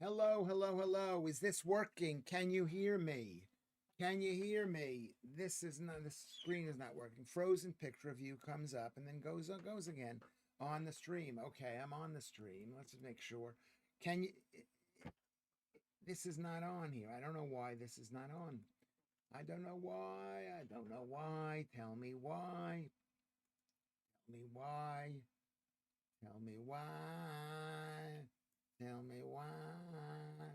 Hello, hello, hello. Is this working? Can you hear me? Can you hear me? This is not, the screen is not working. Frozen picture of you comes up and then goes again on the stream. Okay, I'm on the stream. Let's just make sure. Can you This is not on here. I don't know why this is not on. I don't know why. I don't know why. Tell me why. Tell me why. Tell me why. Tell me why.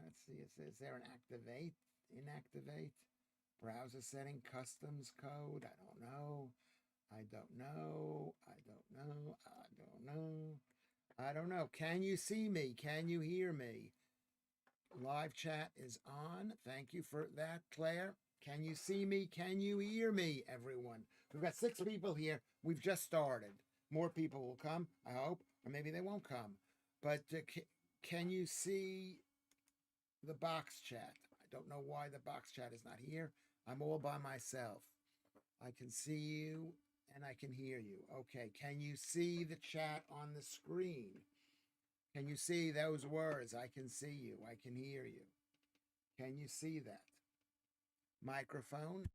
Let's see. Is there an activate? Inactivate? Browser setting, customs code. I don't know. I don't know. I don't know. I don't know. I don't know. Can you see me? Can you hear me? Live chat is on. Thank you for that, Claire. Can you see me? Can you hear me, everyone? We've got 6 people here. We've just started. More people will come, I hope, or maybe they won't come. But can you see the box chat? I don't know why the box chat is not here. I'm all by myself. I can see you and I can hear you. Okay, can you see the chat on the screen? Can you see those words? I can see you. I can hear you. Can you see that? Microphone.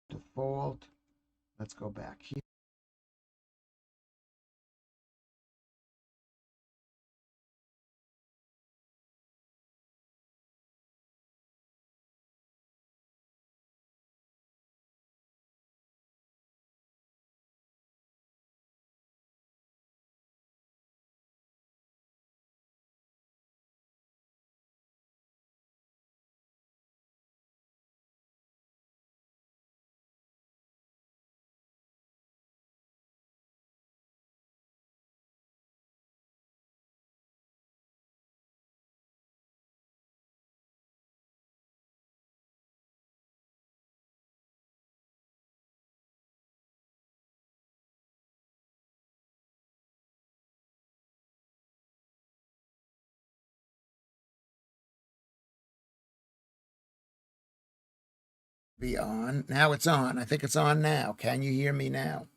Default. Let's go back here. Be on. Now it's on. I think it's on now. Can you hear me now?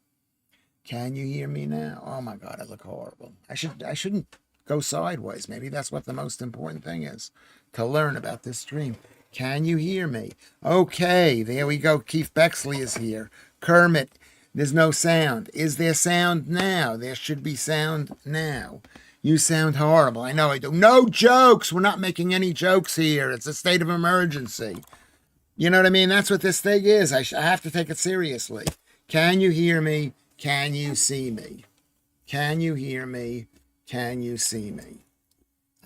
Can you hear me now? Oh my God, I look horrible. I shouldn't go sideways. Maybe that's what the most important thing is, to learn about this stream. Can you hear me? Okay, there we go. Keith Bexley is here. Kermit, there's no sound. Is there sound now? There should be sound now. You sound horrible. I know I do. No jokes. We're not making any jokes here. It's a state of emergency. You know what I mean? That's what this thing is. I have to take it seriously. Can you hear me? Can you see me? Can you hear me? Can you see me?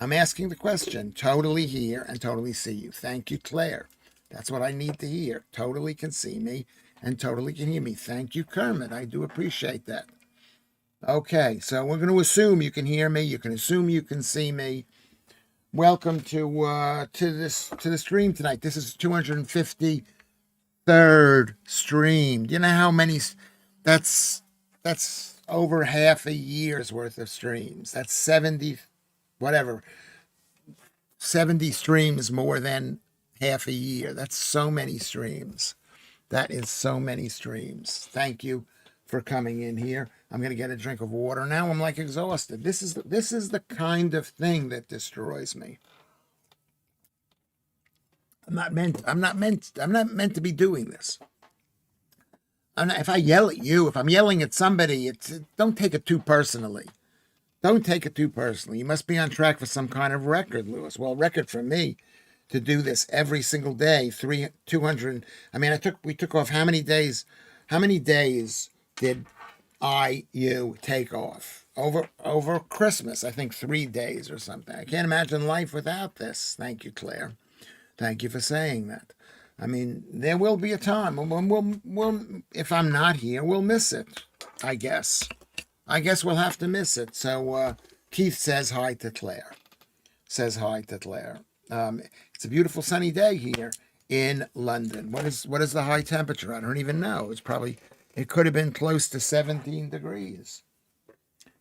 I'm asking the question. Totally hear and totally see you. Thank you, Claire. That's what I need to hear. Totally can see me and totally can hear me. Thank you, Kermit. I do appreciate that. Okay, so we're going to assume you can hear me. You can assume you can see me. Welcome to the stream tonight. This is 253rd stream. Do you know how many? That's over half a year's worth of streams. That's 70, whatever, 70 streams more than half a year. That's so many streams. That is so many streams. Thank you for coming in here. I'm going to get a drink of water now. I'm like exhausted. This is the kind of thing that destroys me. I'm not meant to be doing this. If I yell at you, if I'm yelling at somebody, don't take it too personally. Don't take it too personally. You must be on track for some kind of record, Lewis. Well, record for me to do this every single day, 200. I mean, we took off how many days? How many days did you take off? Over Christmas, I think 3 days or something. I can't imagine life without this. Thank you, Claire. Thank you for saying that. I mean, there will be a time when we'll if I'm not here, we'll miss it, I guess. I guess we'll have to miss it. So Keith says hi to Claire. Says hi to Claire. It's It's a beautiful sunny day here in London. What is the high temperature? I don't even know. It could have been close to 17 degrees.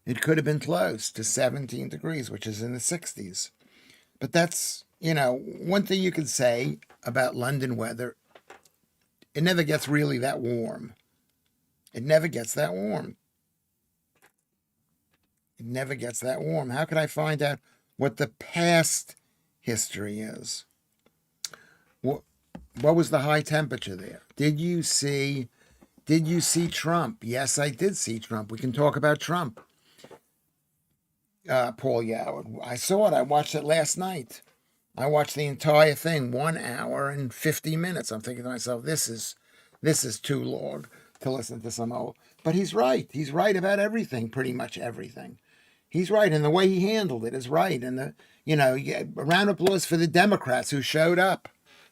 It could have been close to 17 degrees, which is in the 60s. But that's, one thing you can say about London weather, it never gets really that warm. It never gets that warm. It never gets that warm. How could I find out what the past history is? What was the high temperature there? Did you see Trump? Yes, I did see Trump. We can talk about Trump. Paul Yoward. I saw it. I watched it last night. I watched the entire thing, 1 hour and 50 minutes. I'm thinking to myself, this is too long to listen to some old. But he's right. He's right about everything, pretty much everything. He's right, and the way he handled it is right. And a round of applause for the Democrats who showed up,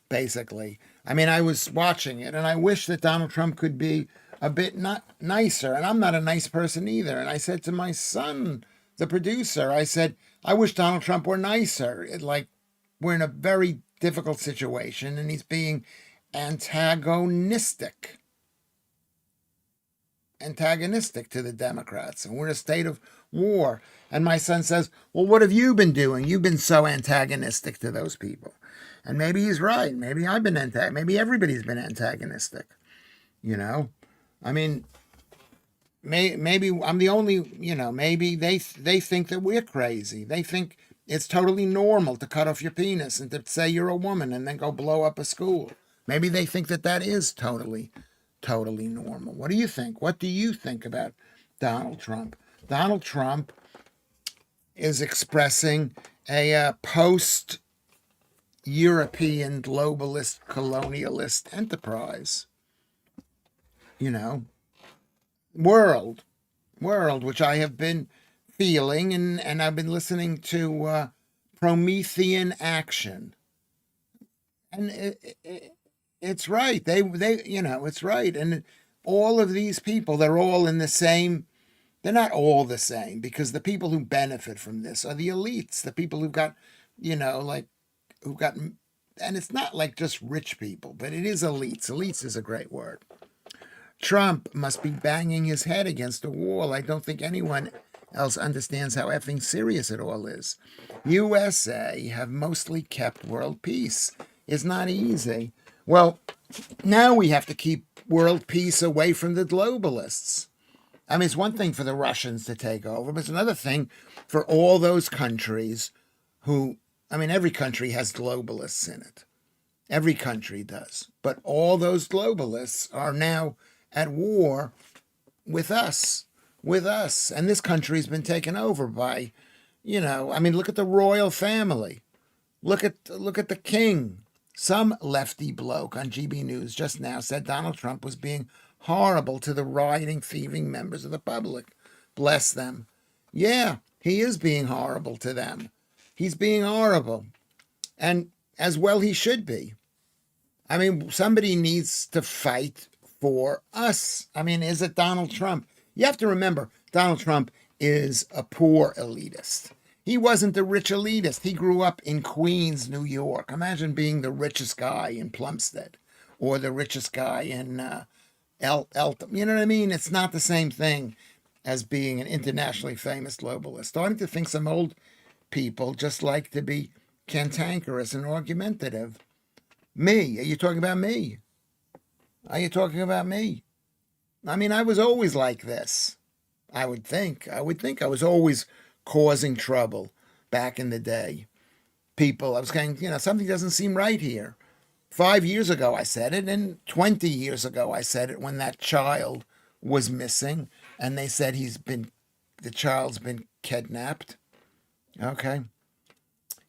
basically. I mean, I was watching it, and I wish that Donald Trump could be a bit not nicer. And I'm not a nice person either. And I said to my son, the producer, I said, I wish Donald Trump were nicer. We're in a very difficult situation, and he's being antagonistic to the Democrats, and we're in a state of war. And my son says, well, what have you been doing? You've been so antagonistic to those people. And maybe he's right. Maybe I've been maybe everybody's been antagonistic. I mean, maybe I'm the only, maybe they think that we're crazy. They think it's totally normal to cut off your penis and to say you're a woman and then go blow up a school. Maybe they think that is totally normal. What do you think? What do you think about Donald Trump? Donald Trump is expressing a post-European globalist colonialist enterprise. World, which I have been feeling, and I've been listening to Promethean Action. And it's right. It's right. And all of these people, they're all in the same. They're not all the same, because the people who benefit from this are the elites, the people who've got, and it's not like just rich people, but it is elites. Elites is a great word. Trump must be banging his head against a wall. I don't think anyone else understands how effing serious it all is. USA have mostly kept world peace. It's not easy. Well, now we have to keep world peace away from the globalists. I mean, it's one thing for the Russians to take over, but it's another thing for all those countries every country has globalists in it. Every country does. But all those globalists are now at war with us. And this country's been taken over by, look at the royal family. Look at the king. Some lefty bloke on GB News just now said Donald Trump was being horrible to the rioting, thieving members of the public. Bless them. Yeah, he is being horrible to them. He's being horrible. And as well he should be. I mean, somebody needs to fight for us. I mean, is it Donald Trump? You have to remember, Donald Trump is a poor elitist. He wasn't the rich elitist. He grew up in Queens, New York. Imagine being the richest guy in Plumstead or the richest guy in Eltham. You know what I mean? It's not the same thing as being an internationally famous globalist. Starting to think some old people just like to be cantankerous and argumentative. Me? Are you talking about me? Are you talking about me? I mean, I was always like this. I would think I was always causing trouble back in the day. People, I was going, something doesn't seem right here. 5 years ago, I said it, and 20 years ago, I said it when that child was missing, and they said the child's been kidnapped. Okay.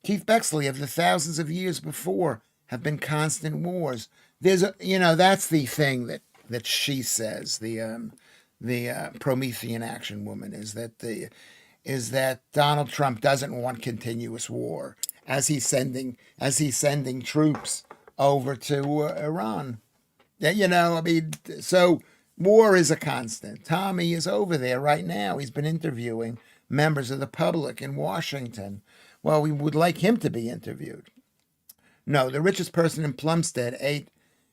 Keith Bexley, of the thousands of years before, have been constant wars. There's that's the thing that she says, the Promethean Action woman, is that Donald Trump doesn't want continuous war as he's sending troops over to Iran. So war is a constant. Tommy is over there right now. He's been interviewing members of the public in Washington. Well, we would like him to be interviewed. No, the richest person in Plumstead it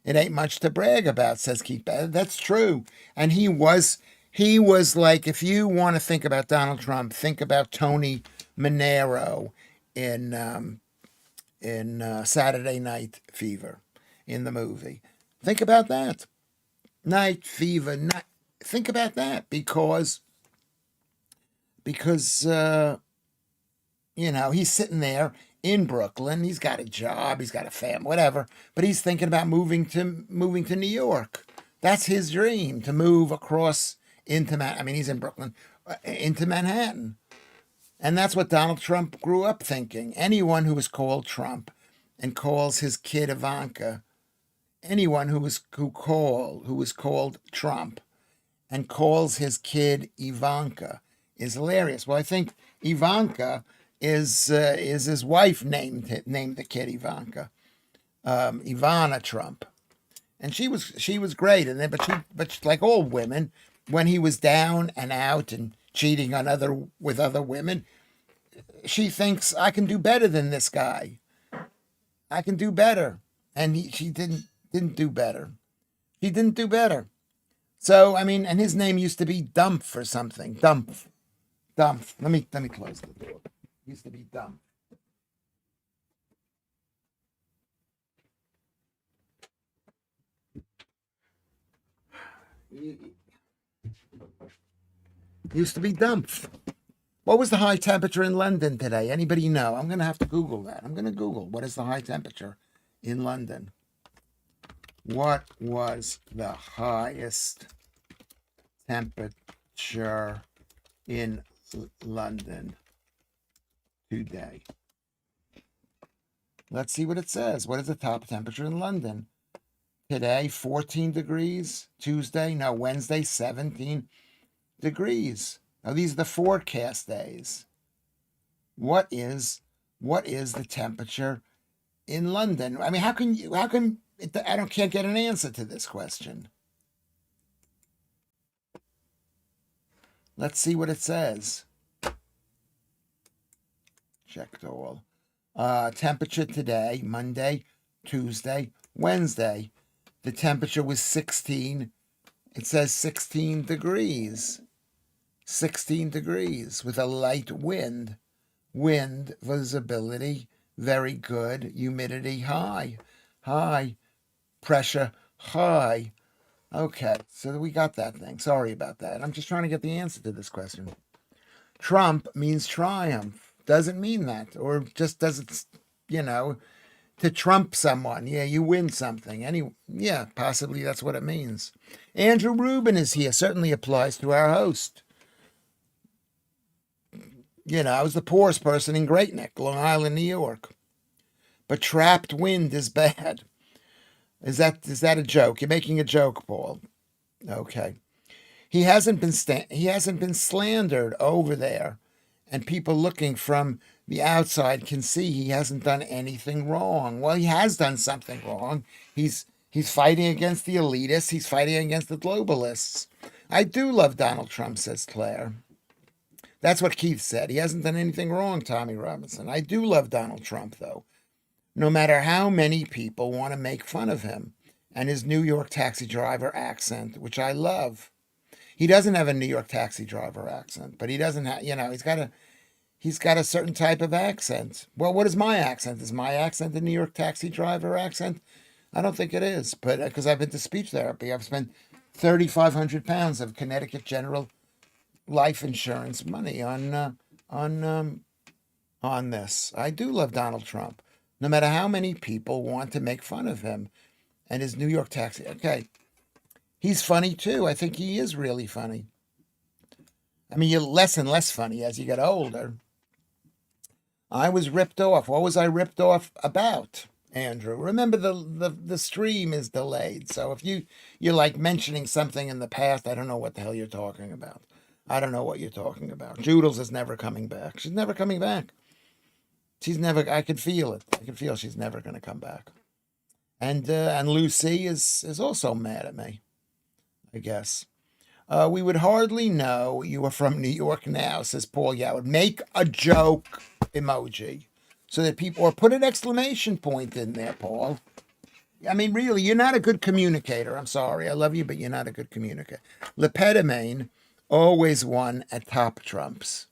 ain't much to brag about, says Keith. That's true. And he was like, if you want to think about Donald Trump, think about Tony Manero in Saturday Night Fever, in the movie. Think about that. Night Fever. Think about that because he's sitting there in Brooklyn. He's got a job. He's got a family, whatever. But he's thinking about moving to New York. That's his dream, to move across into I mean, he's in Brooklyn, into Manhattan. And that's what Donald Trump grew up thinking. Anyone who is called Trump and calls his kid Ivanka, anyone who was called Trump and calls his kid Ivanka is hilarious. Well, I think Ivanka is his wife named the kid Ivanka, Ivana Trump, and she was great. And then, but like all women, when he was down and out and cheating with other women, she thinks, I can do better than this guy. I can do better, and she didn't do better. He didn't do better. So I mean, and his name used to be Dumpf or something. Dumpf. Let me close the door. Used to be Dumpf. Used to be Dumpf. What was the high temperature in London today? Anybody know? I'm going to have to Google that. I'm going to Google what is the high temperature in London. What was the highest temperature in London today? Let's see what it says. What is the top temperature in London? Today, 14 degrees. Wednesday, 17 degrees. Now, these are the forecast days. What is the temperature in London? I mean, how come can't get an answer to this question? Let's see what it says. Checked all. Temperature today, Monday, Tuesday, Wednesday. The temperature was 16. It says 16 degrees. 16 degrees with a light wind. Wind visibility very good. Humidity high. High. Pressure high. Okay, so we got that thing. Sorry about that. I'm just trying to get the answer to this question. Trump means triumph. Doesn't mean that. Or just doesn't, to trump someone. Yeah, you win something. Yeah, possibly that's what it means. Andrew Rubin is here. Certainly applies to our host. I was the poorest person in Great Neck, Long Island, New York. But trapped wind is bad. Is that a joke? You're making a joke, Paul. Okay. He hasn't been slandered over there, and people looking from the outside can see he hasn't done anything wrong. Well, he has done something wrong. He's fighting against the elitists. He's fighting against the globalists. I do love Donald Trump, says Claire. That's what Keith said. He hasn't done anything wrong, Tommy Robinson. I do love Donald Trump, though. No matter how many people want to make fun of him and his New York taxi driver accent, which I love. He doesn't have a New York taxi driver accent, but he doesn't have, he's got a certain type of accent. Well, what is my accent? Is my accent a New York taxi driver accent? I don't think it is, but because I've been to speech therapy, I've spent 3,500 pounds of Connecticut General life insurance money on this. I do love Donald Trump, no matter how many people want to make fun of him and his New York taxi. Okay, he's funny too. I think he is really funny. I mean, you're less and less funny as you get older. I was ripped off. What was I ripped off about, Andrew? Remember, the stream is delayed, so if you're like mentioning something in the past, I don't know what the hell you're talking about. I don't know what you're talking about. Joodles is never coming back. She's never coming back. She's never. I could feel it. I could feel she's never going to come back. And Lucy is also mad at me, I guess. We would hardly know you are from New York now, says Paul Yoward. Make a joke emoji. so that people, or put an exclamation point in there, Paul. I mean, really, you're not a good communicator. I'm sorry. I love you, but you're not a good communicator. Lepetamine always won at top trumps.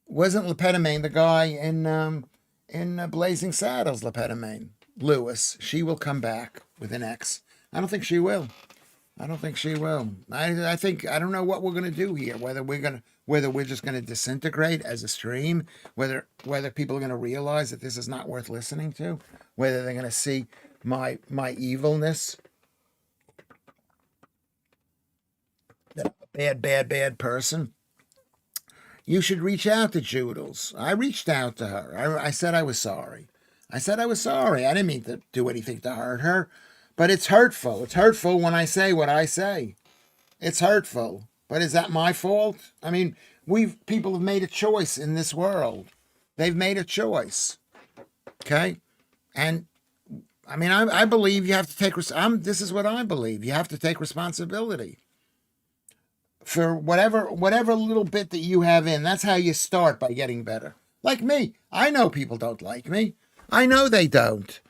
Wasn't Lepetamine the guy in Blazing Saddles? Lepetamine, Lewis. She will come back with an X. I don't think she will. I don't think she will. I think I don't know what we're gonna do here. Whether we're just gonna disintegrate as a stream. Whether people are gonna realize that this is not worth listening to. Whether they're gonna see my evilness. That I'm a bad person. You should reach out to Joodles. I reached out to her. I said I was sorry. I said I was sorry. I didn't mean to do anything to hurt her. But it's hurtful. It's hurtful when I say what I say. It's hurtful. But is that my fault? I mean, people have made a choice in this world. They've made a choice. Okay? And I mean, I believe you have to take this is what I believe. You have to take responsibility for whatever little bit that you have in. That's how you start by getting better. Like me, I know people don't like me. I know they don't.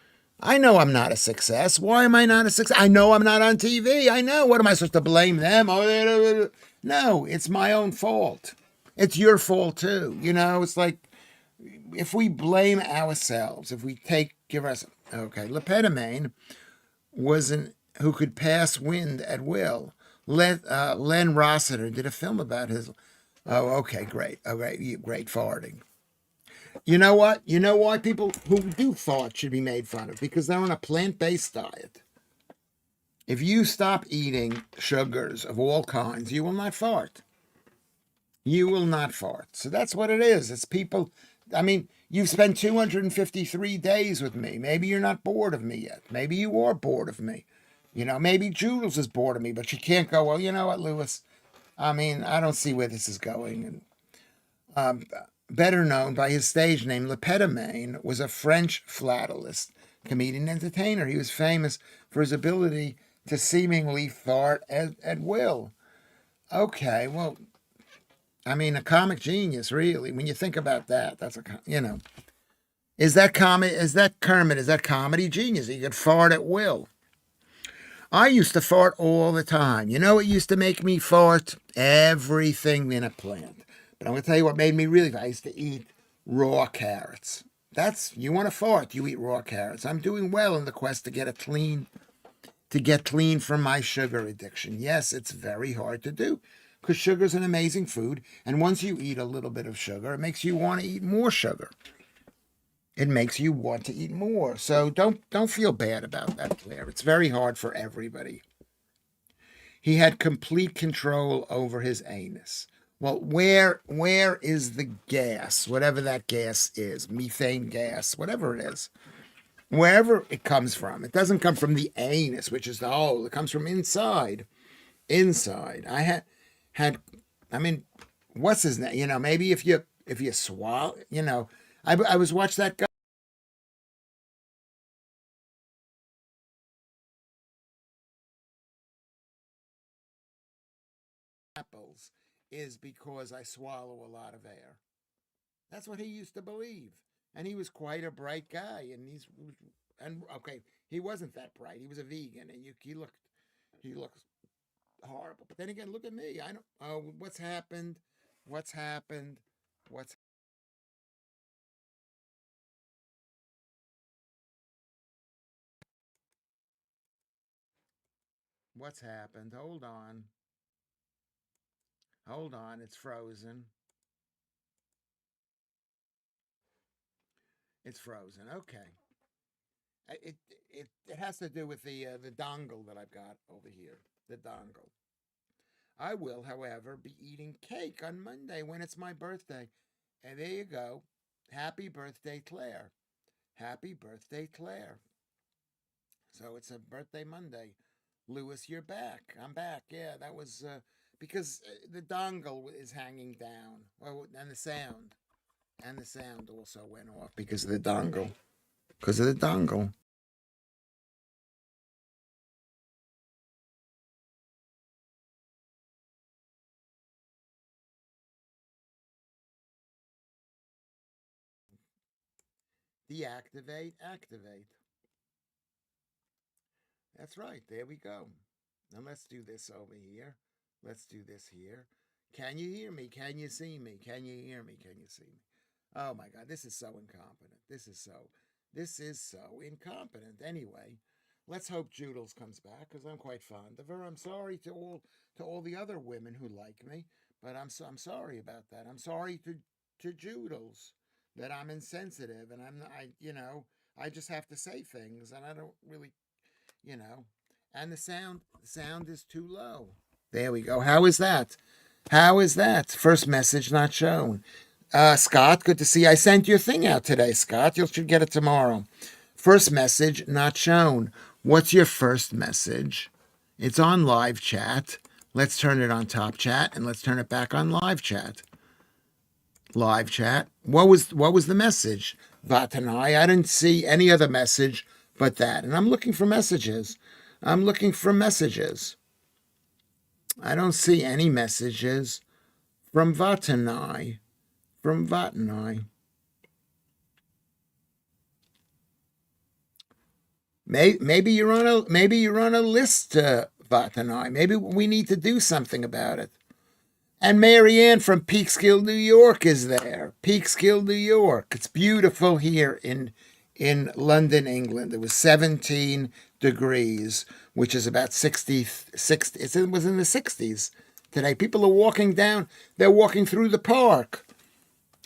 I know I'm not a success. Why am I not a success? I know I'm not on TV. I know. What am I supposed to blame them? No, it's my own fault. It's your fault too. You know, it's like if we blame ourselves, if we give us okay, Lepetamine wasn't who could pass wind at will. Len Rossiter did a film about his. Oh, okay, great. Okay, great farting. You know what? You know why people who do fart should be made fun of? Because they're on a plant-based diet. If you stop eating sugars of all kinds, you will not fart. You will not fart. So that's what it is. It's people. I mean, you've spent 253 days with me. Maybe you're not bored of me yet. Maybe you are bored of me. You know, maybe Jules is bored of me, but she can't go, well, you know what, Lewis? I mean, I don't see where this is going. And better known by his stage name, Lepetamine was a French flautist, comedian, entertainer. He was famous for his ability to seemingly fart at will. Okay, well, I mean, a comic genius, really. When you think about that, that's is that comedy? Is that Kermit? Is that comedy genius? He could fart at will. I used to fart all the time. You know what used to make me fart? Everything in a plant. But I'm going to tell you what made me really fart. I used to eat raw carrots. You want to fart, you eat raw carrots. I'm doing well in the quest to get clean from my sugar addiction. Yes, it's very hard to do because sugar's an amazing food. And once you eat a little bit of sugar, it makes you want to eat more sugar. It makes you want to eat more. So don't feel bad about that, Claire. It's very hard for everybody. He had complete control over his anus. Well, where is the gas? Whatever that gas is, methane gas, whatever it is. Wherever it comes from. It doesn't come from the anus, which is the hole. It comes from inside. Inside. I had I mean, what's his name? You know, maybe if you swallow, you know, I was watching that guy apples is because I swallow a lot of air. That's what he used to believe. And he was quite a bright guy. And okay, he wasn't that bright. He was a vegan, and he looks horrible. But then again, look at me. I don't. Oh, what's happened? What's happened? What's what's happened? Hold on. Hold on. It's frozen. It's frozen. Okay. It has to do with the dongle that I've got over here. The dongle. I will, however, be eating cake on Monday when it's my birthday. And there you go. Happy birthday, Claire. Happy birthday, Claire. So it's a birthday Monday. Lewis, you're back. I'm back. Yeah, that was because the dongle is hanging down. Well, and the sound. And the sound also went off because of the dongle. Because of the dongle. Deactivate, activate. That's right. There we go. Now let's do this over here. Let's do this here. Can you hear me? Can you see me? Can you hear me? Can you see me? Oh my God, this is so incompetent. This is so incompetent. Anyway, let's hope Joodles comes back because I'm quite fond of her. I'm sorry to all the other women who like me, but I'm sorry about that. I'm sorry to Joodles that I'm insensitive and I just have to say things and I don't really you know. And the sound is too low. There we go. How is that? How is that? First message not shown. Scott, good to see you. I sent your thing out today, Scott. You should get it tomorrow. First message not shown. What's your first message? It's on live chat. Let's turn it on top chat and let's turn it back on live chat. Live chat. What was the message? Vatanai. I didn't see any other message but that. And I'm looking for messages. I'm looking for messages. I don't see any messages from Vatanai. From Vatanai. Maybe you're on a list, Vatanai. Maybe we need to do something about it. And Marianne from Peekskill, New York is there. Peekskill, New York. It's beautiful here in London, England. It was 17 degrees, which is about 60. It was in the 60s today. People are walking down. They're walking through the park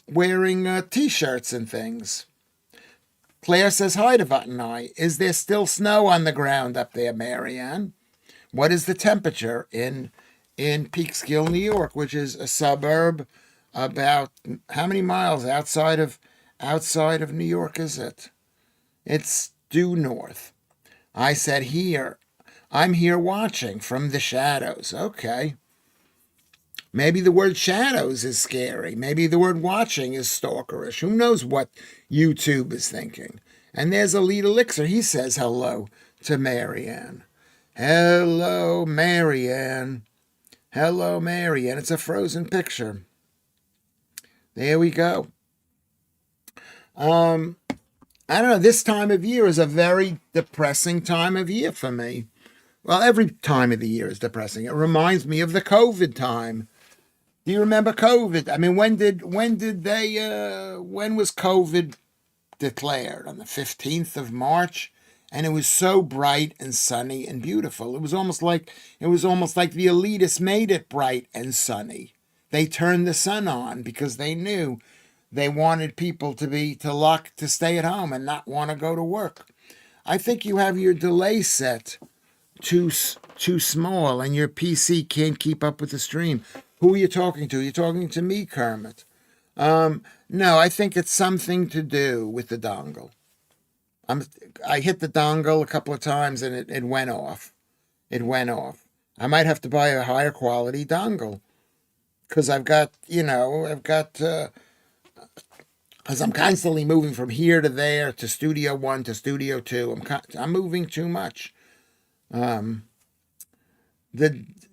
wearing T-shirts and things. Claire says hi to Vatanai. Is there still snow on the ground up there, Marianne? What is the temperature in Peekskill, New York, which is a suburb about how many miles outside of New York is it? It's due north. I said here. I'm here watching from the shadows. Okay. Maybe the word shadows is scary. Maybe the word watching is stalkerish. Who knows what YouTube is thinking? And there's Elite Elixir. He says hello to Marianne. Hello, Marianne. Hello, Marianne. It's a frozen picture. There we go. I don't know. This time of year is a very depressing time of year for me. Well, every time of the year is depressing. It reminds me of the COVID time. Do you remember COVID? I mean, when was COVID declared? On the 15th of March? And it was so bright and sunny and beautiful. It was almost like the elitists made it bright and sunny. They turned the sun on because they knew they wanted people to stay at home and not want to go to work. I think you have your delay set too small and your PC can't keep up with the stream. Who are you talking to? You're talking to me, Kermit. No, I think it's something to do with the dongle. I hit the dongle a couple of times and it went off. It went off. I might have to buy a higher quality dongle because because I'm constantly moving from here to there to Studio 1 to Studio 2. I'm moving too much. The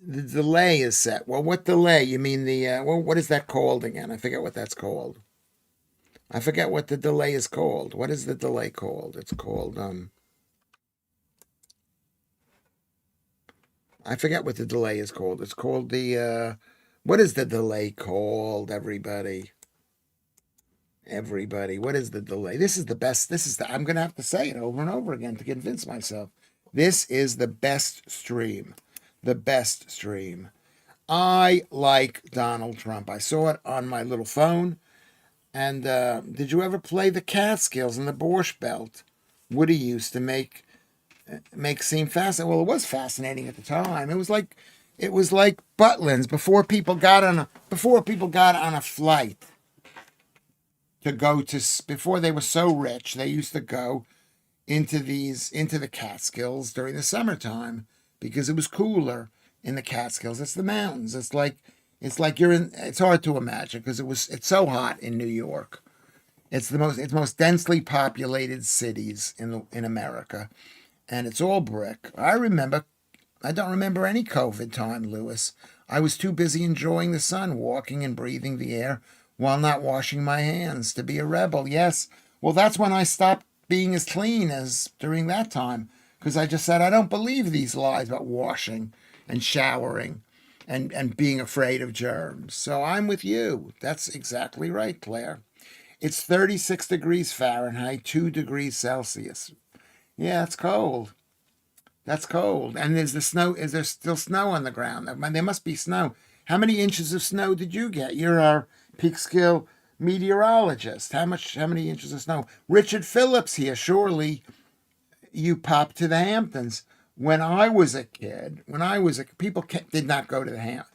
delay is set. Well, what delay? You mean what is that called again? I forget what that's called. I forget what the delay is called. What is the delay called? It's called, I forget what the delay is called. It's called what is the delay called, everybody? Everybody, what is the delay? This is the best. I'm going to have to say it over and over again to convince myself. This is the best stream. The best stream. I like Donald Trump. I saw it on my little phone. And did you ever play the Catskills and the Borscht Belt? Woody used to make seem fascinating. Well, it was fascinating at the time. It was like Butlins before people got on a flight to go to before they were so rich. They used to go into the Catskills during the summertime because it was cooler in the Catskills. It's the mountains. It's like it's hard to imagine because it's so hot in New York. It's the most densely populated cities in America, and it's all brick. I don't remember any COVID time, Lewis. I was too busy enjoying the sun, walking and breathing the air while not washing my hands. To be a rebel, yes. Well, that's when I stopped being as clean as during that time, because I just said, I don't believe these lies about washing and showering and being afraid of germs. So I'm with you. That's exactly right, Claire. It's 36 degrees Fahrenheit, 2 degrees Celsius. Yeah, it's cold. That's cold. And is the snow? Is there still snow on the ground? There must be snow. How many inches of snow did you get? You're our Peekskill meteorologist. How many inches of snow? Richard Phillips here. Surely you popped to the Hamptons. When I was a kid, people did not go to the Hamptons.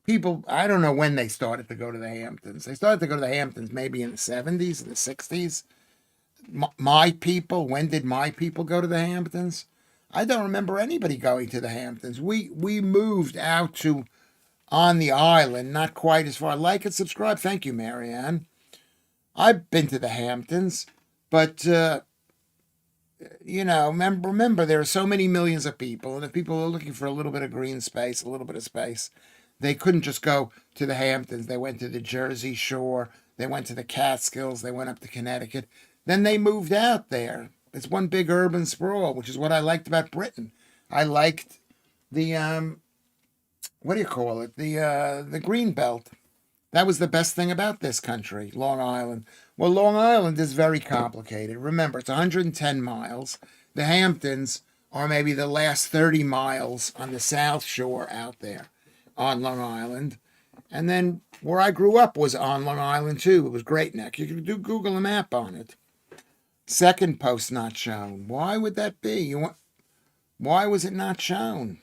People, I don't know when they started to go to the Hamptons. They started to go to the Hamptons maybe in the 70s, the 60s. My people, when did my people go to the Hamptons? I don't remember anybody going to the Hamptons. We moved out to on the island, not quite as far. Like and subscribe. Thank you, Marianne. I've been to the Hamptons, but remember there are so many millions of people, and if people are looking for a little bit of green space, a little bit of space, they couldn't just go to the Hamptons. They went to the Jersey Shore. They went to the Catskills. They went up to Connecticut. Then they moved out there. It's one big urban sprawl, which is what I liked about Britain. I liked the what do you call it? The green belt. That was the best thing about this country, Long Island. Well, Long Island is very complicated. Remember, it's 110 miles. The Hamptons are maybe the last 30 miles on the South Shore out there on Long Island. And then where I grew up was on Long Island, too. It was Great Neck. You can do Google a map on it. Second post not shown. Why would that be? Why was it not shown?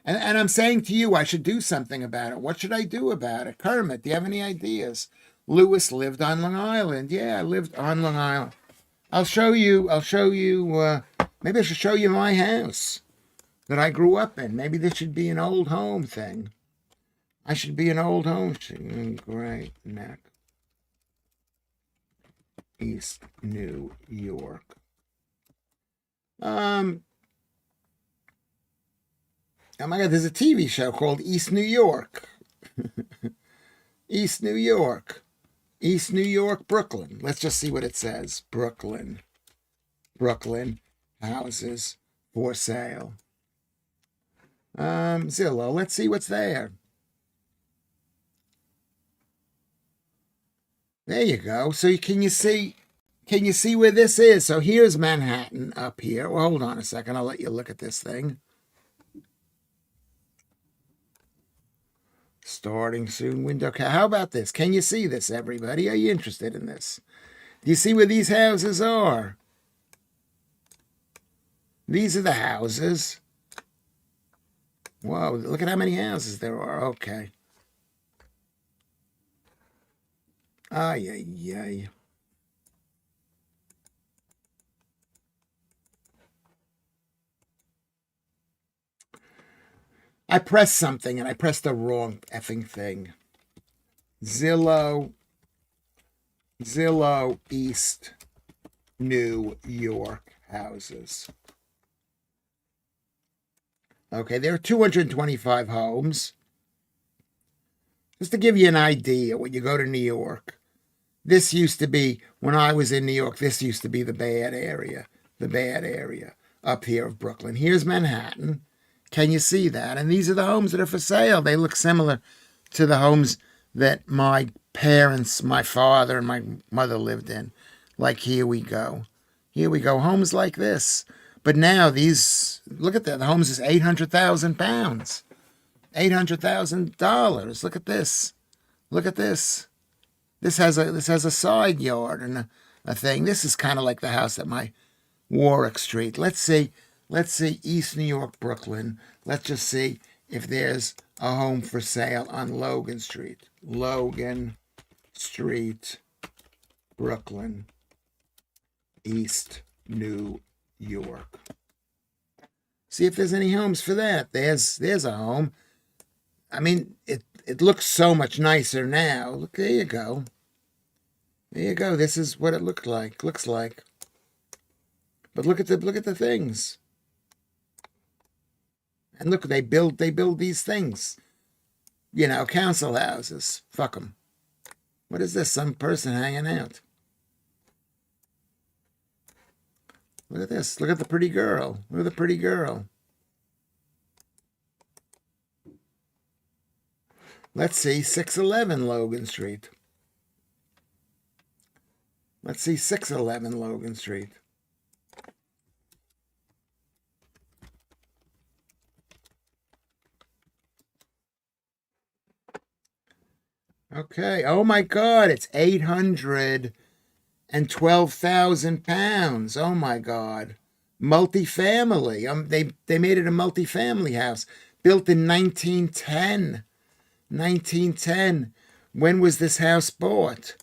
And I'm saying to you, I should do something about it. What should I do about it? Kermit, do you have any ideas? Lewis lived on Long Island. Yeah, I lived on Long Island. I'll show you, maybe I should show you my house that I grew up in. Maybe this should be an old home thing. I should be an old home thing. Great Neck, East New York. Oh my God, there's a TV show called East New York. East New York. East New York, Brooklyn. Let's just see what it says. Brooklyn. Brooklyn. Houses for sale. Zillow. Let's see what's there. There you go. So can you see where this is? So here's Manhattan up here. Well, hold on a second. I'll let you look at this thing. Starting soon, window. How about this? Can you see this, everybody? Are you interested in this? Do you see where these houses are? These are the houses. Whoa, look at how many houses there are. Okay. Ay, ay, ay. I pressed something and I pressed the wrong effing thing. Zillow East New York houses. Okay, there are 225 homes. Just to give you an idea, when you go to New York, this used to be, when I was in New York, this used to be the bad area up here of Brooklyn. Here's Manhattan. Can you see that? And these are the homes that are for sale. They look similar to the homes that my parents, my father and my mother lived in. Like here we go. Here we go. Homes like this. But now these, look at that. The homes is £800,000. $800,000. Look at this. Look at this. This has a side yard and a thing. This is kind of like the house at my Warwick Street. Let's see East New York, Brooklyn. Let's just see if there's a home for sale on Logan Street. Logan Street, Brooklyn, East New York. See if there's any homes for that. There's a home. I mean, it looks so much nicer now. Look, there you go. There you go. This is what it looks like. But look at the things. And look, they build these things. Council houses. Fuck them. What is this? Some person hanging out. Look at this. Look at the pretty girl. Look at the pretty girl. Let's see 611 Logan Street. Let's see 611 Logan Street. Okay. Oh my God, it's 812,000 pounds. Oh my God. Multifamily. They made it a multifamily house built in 1910. 1910. When was this house bought?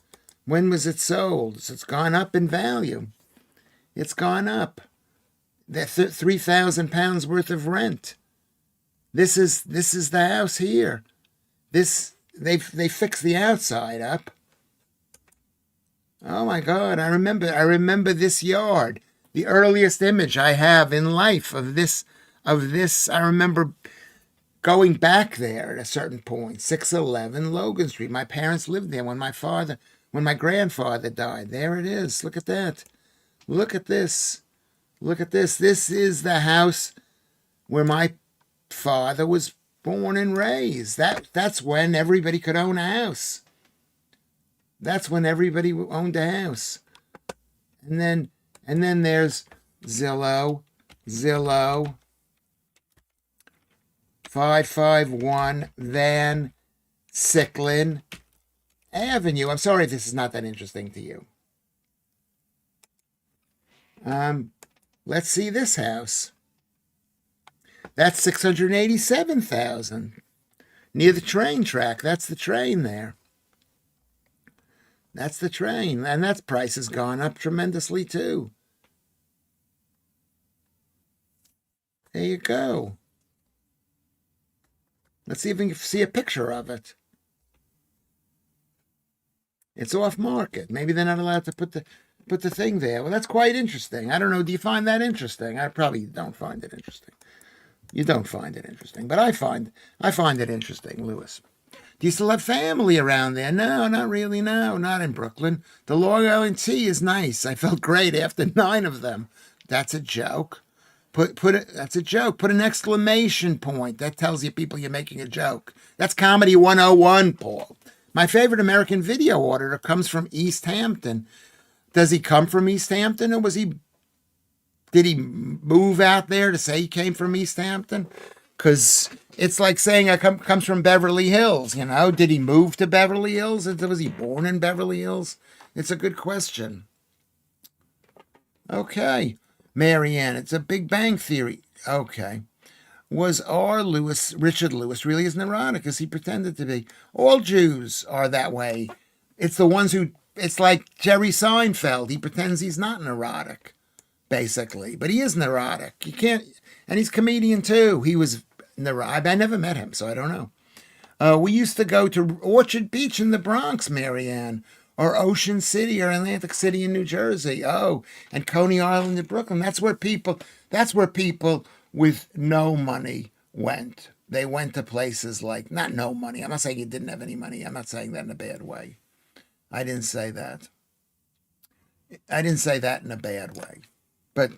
When was it sold? So it's gone up in value. It's gone up. That's 3,000 pounds worth of rent. This is the house here. They fixed the outside up. Oh my God! I remember this yard. The earliest image I have in life of this. I remember going back there at a certain point. 611 Logan Street. My parents lived there when my grandfather died. There it is. Look at that. Look at this. Look at this. This is the house where my father was born and raised. That's when everybody could own a house. That's when everybody owned a house. And then there's Zillow 551 Van Sicklin Avenue. I'm sorry if this is not that interesting to you. Let's see this house. That's 687,000 near the train track. That's the train there. That's the train, and that price has gone up tremendously too. There you go. Let's see if we can see a picture of it. It's off market. Maybe they're not allowed to put the thing there. Well, that's quite interesting. I don't know. Do you find that interesting? I probably don't find it interesting. You don't find it interesting, but I find it interesting, Lewis. Do you still have family around there? No, not really. No, not in Brooklyn. The Long Island tea is nice. I felt great after 9 of them. That's a joke. That's a joke. Put an exclamation point. That tells you people you're making a joke. That's comedy 101, Paul. My favorite American video auditor comes from East Hampton. Does he come from East Hampton, or did he move out there to say he came from East Hampton? Because it's like saying comes from Beverly Hills, you know? Did he move to Beverly Hills? Was he born in Beverly Hills? It's a good question. Okay. Marianne, it's a Big Bang Theory. Okay. Was Richard Lewis really as neurotic as he pretended to be? All Jews are that way. It's the ones it's like Jerry Seinfeld. He pretends he's not neurotic, basically. But he is neurotic. You can't, and he's a comedian too. He was neurotic. I never met him, so I don't know. We used to go to Orchard Beach in the Bronx, Marianne, or Ocean City or Atlantic City in New Jersey. Oh, and Coney Island in Brooklyn. That's where people with no money went. They went to places like, not no money. I'm not saying you didn't have any money. I'm not saying that in a bad way. I didn't say that. I didn't say that in a bad way. But,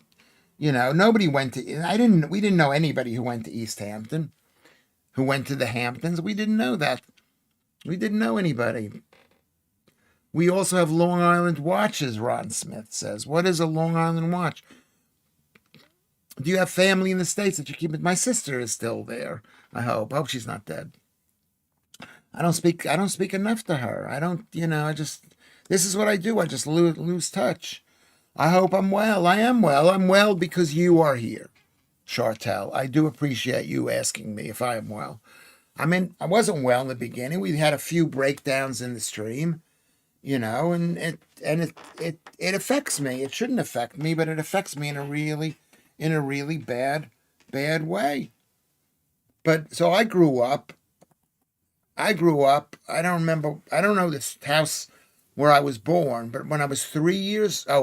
nobody went to, we didn't know anybody who went to East Hampton, who went to the Hamptons. We didn't know that. We didn't know anybody. We also have Long Island watches, Ron Smith says. What is a Long Island watch? Do you have family in the States that you keep? My sister is still there. I hope she's not dead. I don't speak enough to her. I don't, this is what I do. I just lose touch. I hope I'm well. I am well. I'm well because you are here, Chartel. I do appreciate you asking me if I am well. I mean, I wasn't well in the beginning. We had a few breakdowns in the stream, and it affects me. It shouldn't affect me, but it affects me in a really bad way. But so I grew up. I don't know this house where I was born, but when I was 3 years, I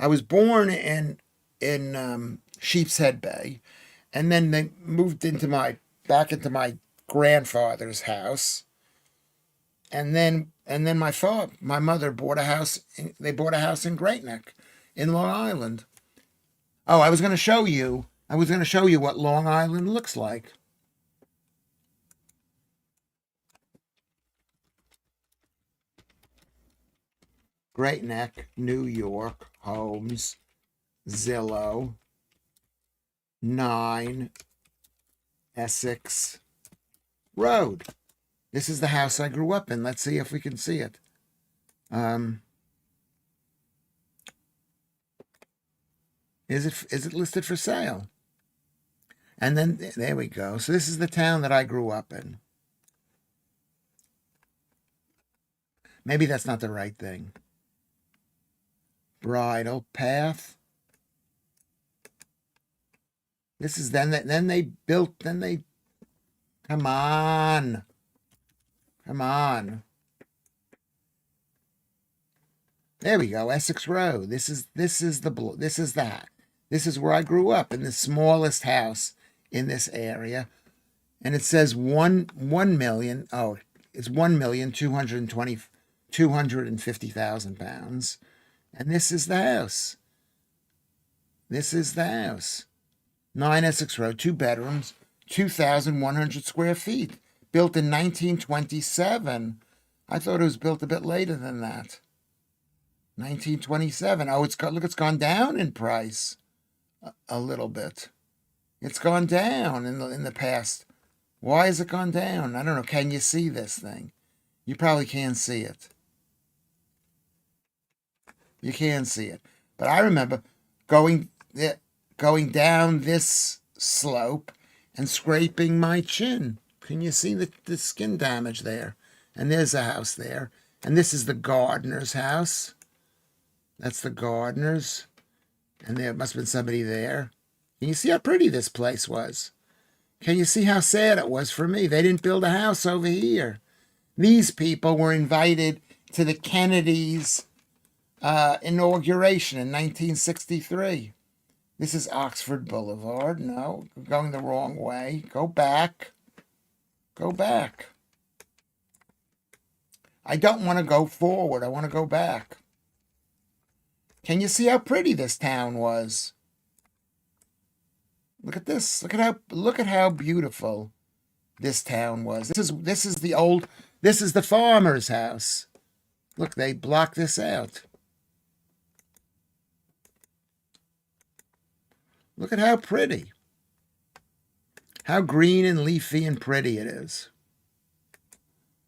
was born in Sheepshead Bay, and then they moved back into my grandfather's house, and then And then my mother bought a house. They bought a house in Great Neck, in Long Island. Oh, I was going to show you. I was going to show you what Long Island looks like. Great Neck, New York, homes, Zillow, 9 Essex Road. This is the house I grew up in. Let's see if we can see it. Is it listed for sale? And then there we go. So this is the town that I grew up in. Maybe that's not the right thing. Bridle Path. This is then they built, come on. Come on. There we go, Essex Road. This is that. This is where I grew up, in the smallest house in this area. And it says 1 million. Oh, it's 250,000 pounds. And this is the house. This is the house. 9 Essex Road, 2 bedrooms, 2,100 square feet. Built in 1927. I thought it was built a bit later than that. 1927. Oh, it's gone down in price a little bit. It's gone down in the past. Why has it gone down? I don't know. Can you see this thing? You probably can't see it. You can see it. But I remember going down this slope and scraping my chin. Can you see the skin damage there? And there's a house there. And this is the gardener's house. That's the gardener's. And there must have been somebody there. Can you see how pretty this place was? Can you see how sad it was for me? They didn't build a house over here. These people were invited to the Kennedys' inauguration in 1963. This is Oxford Boulevard. No, going the wrong way. Go back. Go back. I don't want to go forward. I want to go back. Can you see how pretty this town was? Look at this. Look at how beautiful this town was. This is the farmer's house. Look, they blocked this out. Look at how pretty. How green and leafy and pretty it is.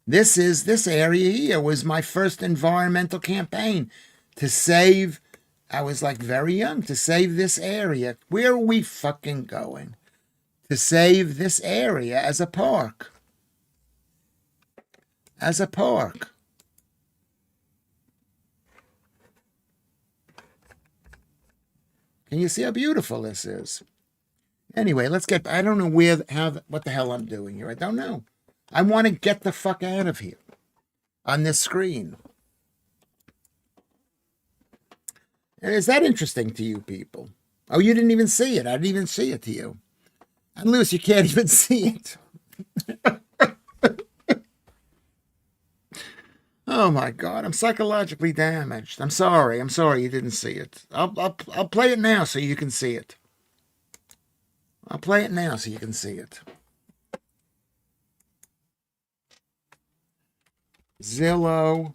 This area here was my first environmental campaign to save. I was like very young, to save this area. Where are we fucking going? To save this area as a park. As a park. Can you see how beautiful this is? Anyway, I don't know what the hell I'm doing here. I don't know. I want to get the fuck out of here on this screen. And is that interesting to you people? Oh, you didn't even see it. I didn't even see it to you. And Lewis, you can't even see it. Oh my God, I'm psychologically damaged. I'm sorry you didn't see it. I'll play it now so you can see it. I'll play it now so you can see it. Zillow,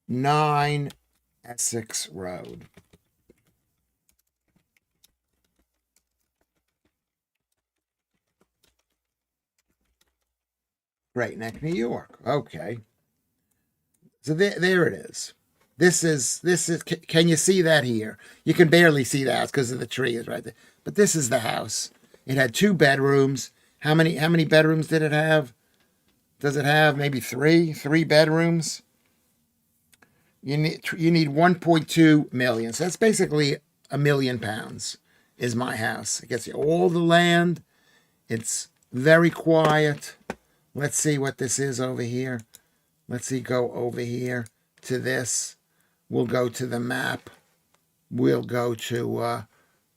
9 Essex Road. Great Neck, New York. Okay. So there it is. This is, can you see that here? You can barely see the house because of the tree is right there. But this is the house. It had 2 bedrooms. How many bedrooms did it have? Does it have maybe 3 bedrooms? You need 1.2 million. So that's basically £1 million is my house. It gets you all the land. It's very quiet. Let's see what this is over here. Let's see, go over here to this. We'll go to the map. We'll go to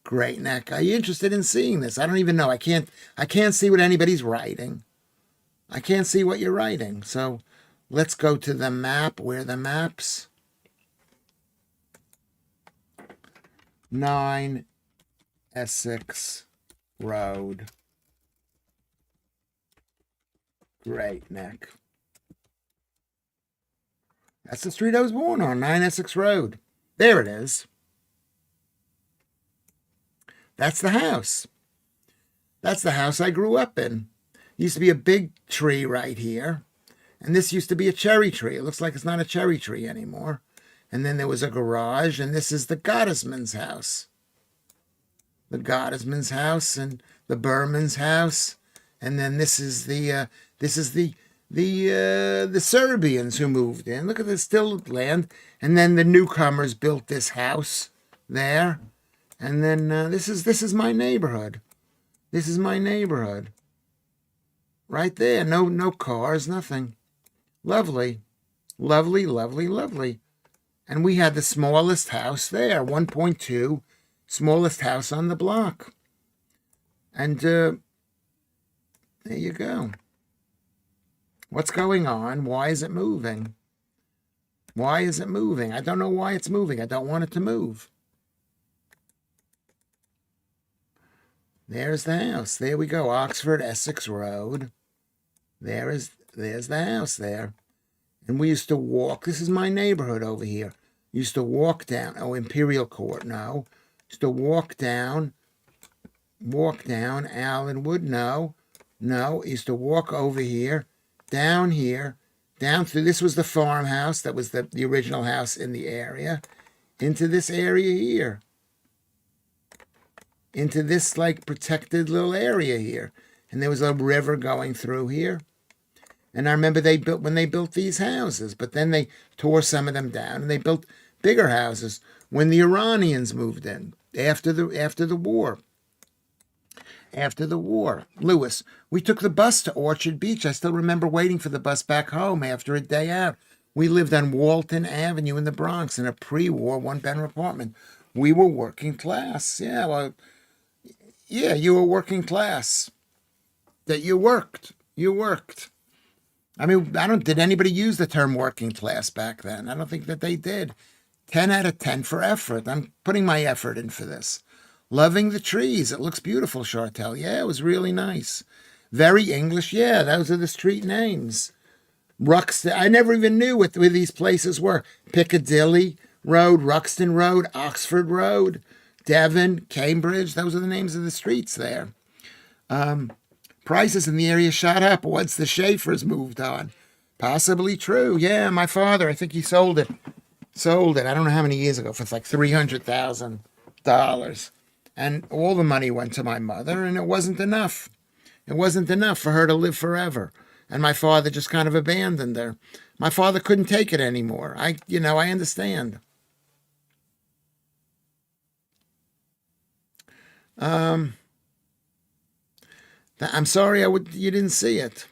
Great Neck. Are you interested in seeing this? I don't even know. I can't see what anybody's writing. I can't see what you're writing. So let's go to the map. Where are the maps? 9 Essex Road. Great Neck. That's the street I was born on, 9 Essex Road. There it is. That's the house. That's the house I grew up in. Used to be a big tree right here. And this used to be a cherry tree. It looks like it's not a cherry tree anymore. And then there was a garage, and this is the Gottesman's house. The Gottesman's house and the Berman's house. And then this is the Serbians who moved in. Look at this still land. And then the newcomers built this house there. And then this is my neighborhood. This is my neighborhood. Right there. No cars, nothing. Lovely. Lovely, lovely, lovely. And we had the smallest house there, 1.2, smallest house on the block. And there you go. What's going on? Why is it moving? Why is it moving? I don't know why it's moving. I don't want it to move. There's the house. There we go. Oxford, Essex Road. There's the house there. And we used to walk. This is my neighborhood over here. Used to walk down. Oh, Imperial Court, no. Used to walk down. Allenwood, no. Used to walk over here. Down here. Down through. This was the farmhouse. That was the original house in the area. Into this area here. Into this, like, protected little area here. And there was a river going through here. And I remember when they built these houses, but then they tore some of them down and they built bigger houses when the Iranians moved in after the war. After the war. Lewis, we took the bus to Orchard Beach. I still remember waiting for the bus back home after a day out. We lived on Walton Avenue in the Bronx in a pre-war one-bedroom apartment. We were working class. Yeah, well, yeah, you were working class. That you worked. You worked. I mean, did anybody use the term working class back then? I don't think that they did. 10 out of 10 for effort. I'm putting my effort in for this. Loving the trees. It looks beautiful, Chartel. Yeah, it was really nice. Very English. Yeah, those are the street names. Ruxton. I never even knew where these places were. Piccadilly Road, Ruxton Road, Oxford Road, Devon, Cambridge. Those are the names of the streets there. Prices in the area shot up once the Schaffers moved on. Possibly true. Yeah, my father, I think he sold it. I don't know how many years ago for like $300,000. And all the money went to my mother, and it wasn't enough. It wasn't enough for her to live forever. And my father just kind of abandoned her. My father couldn't take it anymore. I understand. I'm sorry you didn't see it.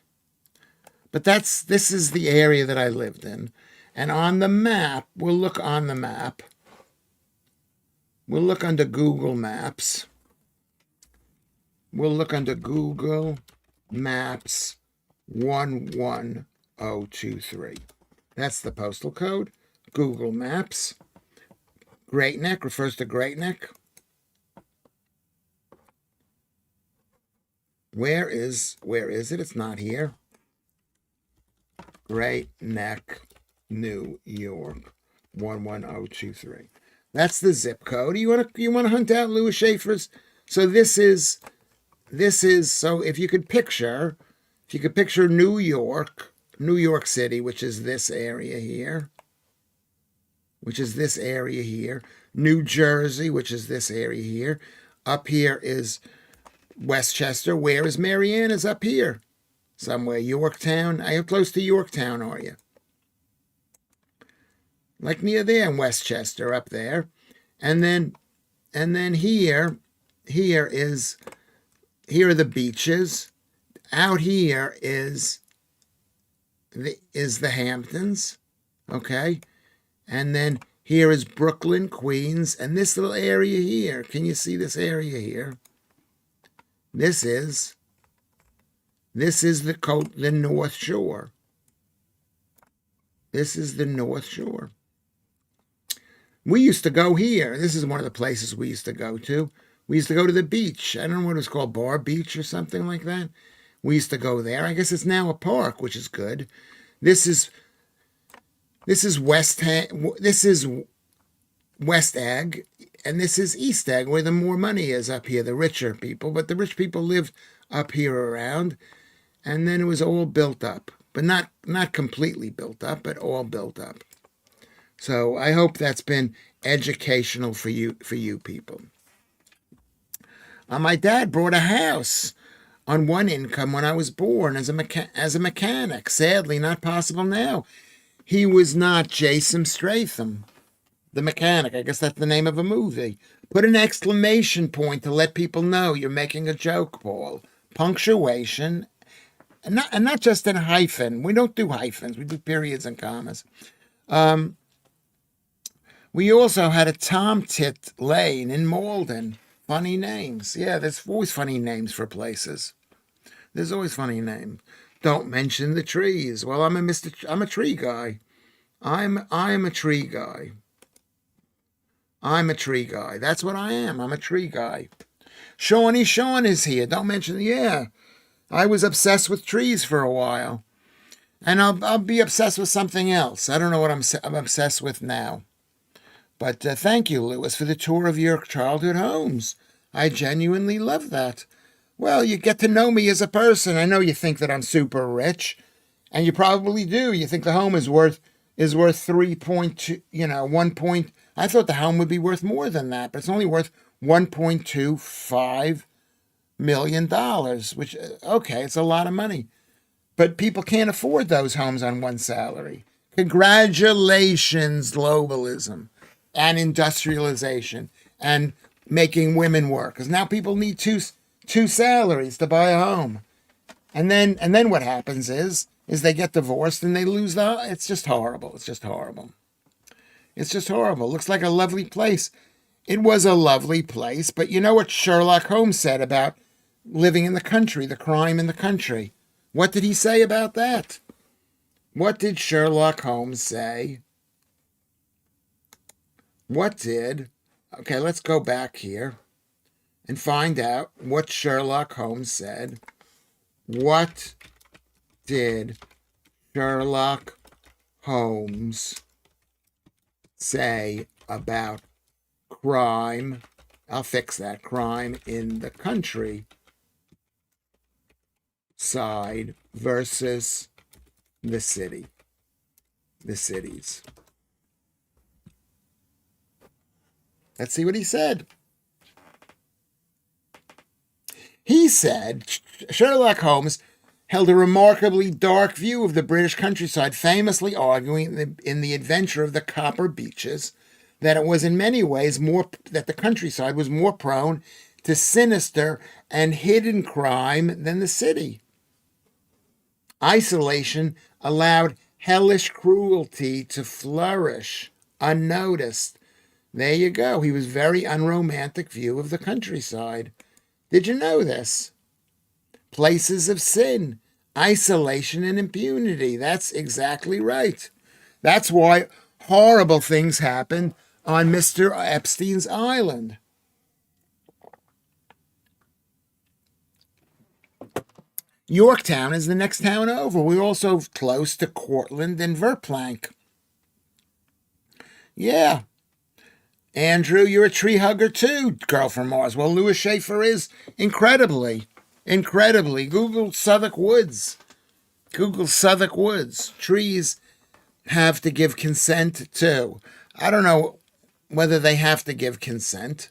But this is the area that I lived in. And on the map, we'll look on the map. We'll look under Google Maps. We'll look under Google Maps 11023. That's the postal code. Google Maps. Great Neck refers to Great Neck. Where is it? It's not here. Great Neck, New York, 11023. That's the zip code. You want to hunt out Lewis Schaffer's? So this is so if you could picture New York City, which is this area here. New Jersey, which is this area here. Up here is Westchester. Where is Marianne? Is up here somewhere. Yorktown. How close to Yorktown are you? Like near there in Westchester, up there. And then here are the beaches. Out here is the Hamptons. Okay. And then here is Brooklyn, Queens, and this little area here. Can you see this area here? This is This is the North Shore. This is the North Shore. We used to go here. This is one of the places we used to go to. We used to go to the beach. I don't know what it was called, Bar Beach or something like that. We used to go there. I guess it's now a park, which is good. This is West Egg, and this is East Egg, where the more money is up here, the richer people. But the rich people lived up here around, and then it was all built up, but not completely built up, but all built up. So I hope that's been educational for you people. My dad bought a house on one income when I was born as a mechanic. Sadly, not possible now. He was not Jason Statham, the mechanic. I guess that's the name of a movie. Put an exclamation point to let people know you're making a joke, Paul. Punctuation, and not just in hyphen. We don't do hyphens. We do periods and commas. We also had a Tom Tit Lane in Malden. Funny names. Yeah, there's always funny names for places. There's always funny names. Don't mention the trees. Well, I'm a tree guy. I'm a tree guy. I'm a tree guy. That's what I am. I'm a tree guy. Sean is here. Don't mention. Yeah, I was obsessed with trees for a while, and I'll be obsessed with something else. I don't know what I'm obsessed with now. But thank you, Lewis, for the tour of your childhood homes. I genuinely love that. Well, you get to know me as a person. I know you think that I'm super rich, and you probably do. You think the home is worth 3.2, 1 point. I thought the home would be worth more than that, but it's only worth $1.25 million, which, okay, it's a lot of money. But people can't afford those homes on one salary. Congratulations, globalism and industrialization and making women work. Because now people need two salaries to buy a home. And then what happens is they get divorced and they lose it's just horrible. It's just horrible. It's just horrible. Looks like a lovely place. It was a lovely place, but you know what Sherlock Holmes said about living in the country, the crime in the country? What did he say about that? What did Sherlock Holmes say? Okay, let's go back here and find out what Sherlock Holmes said. What did Sherlock Holmes say about crime? I'll fix that. Crime in the country side versus the cities. Let's see what he said. He said Sherlock Holmes held a remarkably dark view of the British countryside, famously arguing in The Adventure of the Copper Beeches that it was in many ways that the countryside was more prone to sinister and hidden crime than the city. Isolation allowed hellish cruelty to flourish unnoticed. There you go. He was very unromantic view of the countryside. Did you know this? Places of sin, isolation, and impunity. That's exactly right. That's why horrible things happened on Mr. Epstein's island. Yorktown is the next town over. We're also close to Cortland and Verplank. Yeah. Andrew, you're a tree hugger too, girl from Mars. Well, Lewis Schaffer is incredibly. Google Southwark Woods. Trees have to give consent too. I don't know whether they have to give consent,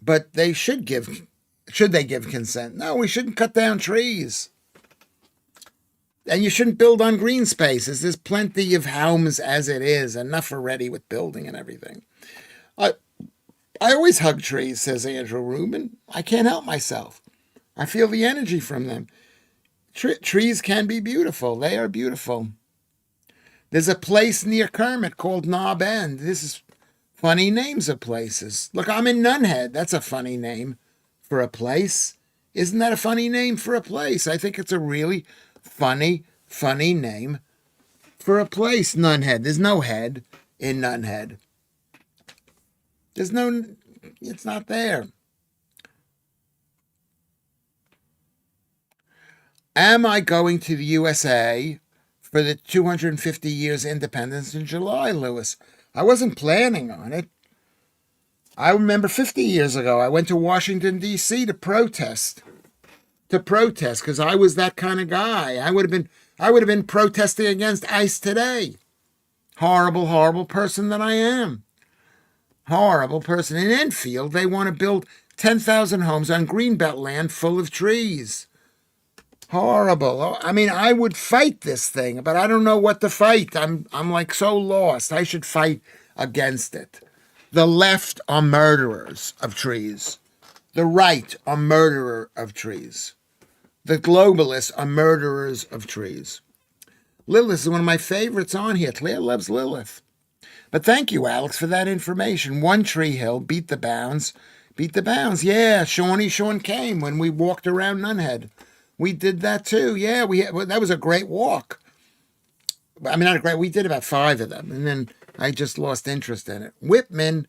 but they should give. Should they give consent? No, we shouldn't cut down trees. And you shouldn't build on green spaces. There's plenty of homes as it is, enough already with building and everything. I always hug trees, says Andrew Rubin. I can't help myself. I feel the energy from them. Trees can be beautiful. They are beautiful. There's a place near Kermit called Knob End. This is funny names of places. Look, I'm in Nunhead. That's a funny name for a place. Isn't that a funny name for a place? I think it's a really funny name for a place. Nunhead. There's no head in Nunhead. There's no, it's not there. Am I going to the USA for the 250 years independence in July, Lewis? I wasn't planning on it. I remember 50 years ago, I went to Washington, D.C. to protest because I was that kind of guy. I would have been protesting against ICE today. Horrible, horrible person that I am. Horrible person. In Enfield, they want to build 10,000 homes on greenbelt land full of trees. Horrible. I mean, I would fight this thing, but I don't know what to fight. I'm like so lost. I should fight against it. The left are murderers of trees. The right are murderer of trees. The globalists are murderers of trees. Lilith is one of my favorites on here. Claire loves Lilith. But thank you, Alex, for that information. One Tree Hill beat the bounds. Beat the bounds. Yeah, Sean came when we walked around Nunhead. We did that too. Yeah, that was a great walk. I mean, not a great. We did about 5 of them, and then I just lost interest in it. Whipmo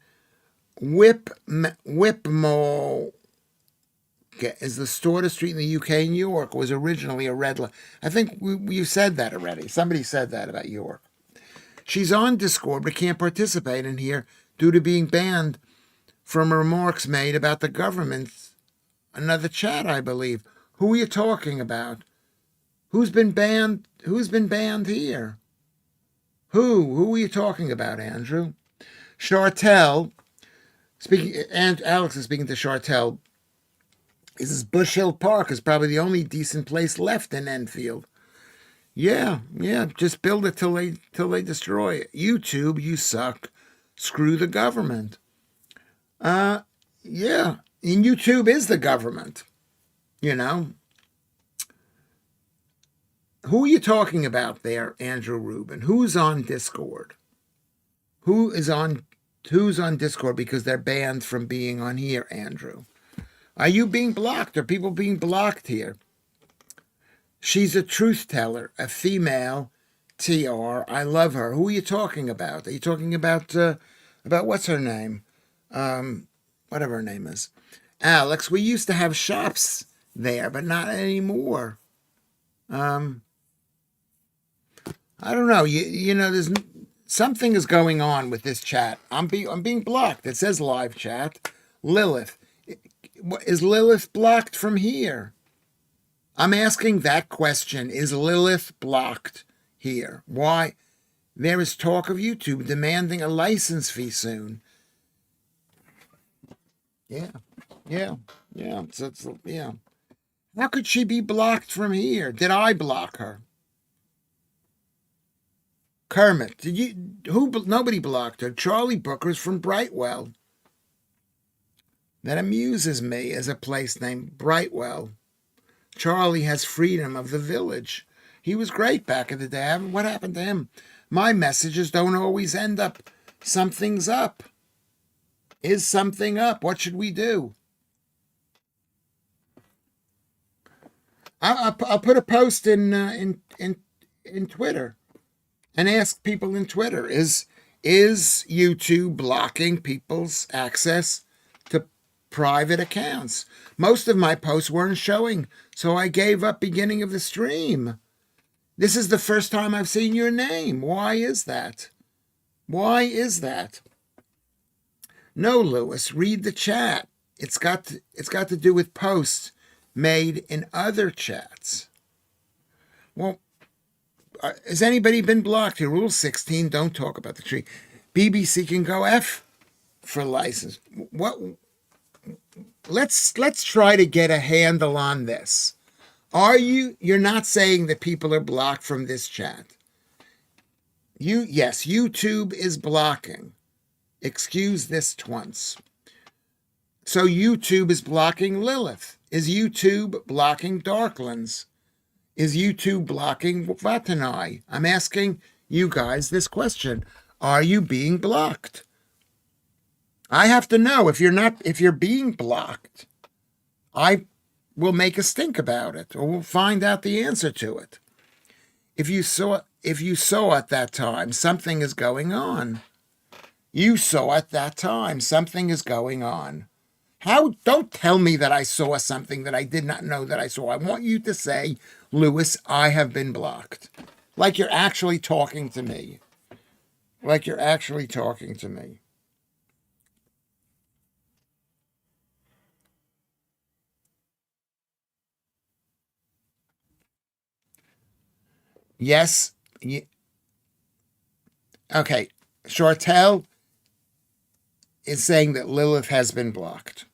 is the shortest street in the UK. In York was originally a red line. I think you said that already. Somebody said that about York. She's on Discord but can't participate in here due to being banned from remarks made about the government. Another chat, I believe. Who are you talking about? Who's been banned? Who's been banned here? Who are you talking about, Andrew? Chartel, and Alex is speaking to Chartel. This Bush Hill Park is probably the only decent place left in Enfield. Yeah, just build it till they destroy it. YouTube, you suck. Screw the government. Yeah, and YouTube is the government. You know. Who are you talking about there, Andrew Rubin? Who's on Discord? Who's on Discord because they're banned from being on here, Andrew? Are you being blocked? Are people being blocked here? She's a truth teller, a female TR. I love her. Who are you talking about? Are you talking about what's her name? Whatever her name is. Alex, we used to have shops there, but not anymore. I don't know. You know, there's something is going on with this chat. I'm being blocked. It says live chat. Lilith. Is Lilith blocked from here? I'm asking that question. Is Lilith blocked here? Why? There is talk of YouTube demanding a license fee soon. Yeah. Yeah. How could she be blocked from here? Did I block her? Kermit, did you? Nobody blocked her. Charlie Booker's from Brightwell. That amuses me as a place named Brightwell. Charlie has freedom of the village. He was great back in the day. What happened to him? My messages don't always end up. Something's up. Is something up? What should we do? I'll put a post in Twitter and ask people in Twitter: Is YouTube blocking people's access to private accounts? Most of my posts weren't showing, so I gave up beginning of the stream. This is the first time I've seen your name. Why is that? Why is that? No, Lewis, read the chat. It's got to do with posts made in other chats. Well, has anybody been blocked here? Rule 16, don't talk about the tree. BBC can go F for license. What? Let's try to get a handle on this. You're not saying that people are blocked from this chat. Yes, YouTube is blocking. Excuse this twice. So YouTube is blocking Lilith. Is YouTube blocking Darklands? Is YouTube blocking Vatanai? I'm asking you guys this question. Are you being blocked? I have to know if you're being blocked. I we'll make a stink about it, or we'll find out the answer to it. If you saw at that time, something is going on. You saw at that time, something is going on. Don't tell me that I saw something that I did not know that I saw. I want you to say, Lewis, I have been blocked. Like you're actually talking to me. Like you're actually talking to me. Yes. Okay. Shortell is saying that Lilith has been blocked.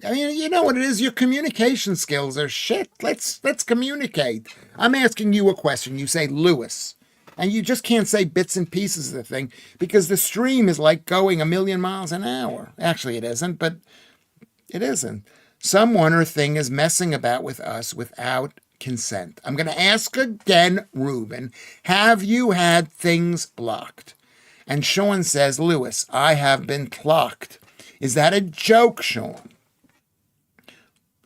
I mean, you know what it is? Your communication skills are shit. Let's communicate. I'm asking you a question. You say Lewis. And you just can't say bits and pieces of the thing because the stream is like going 1,000,000 miles an hour. Actually, it isn't, but it isn't. Someone or thing is messing about with us without consent. I'm going to ask again, Ruben, have you had things blocked? And Sean says, Lewis, I have been blocked. Is that a joke, Sean?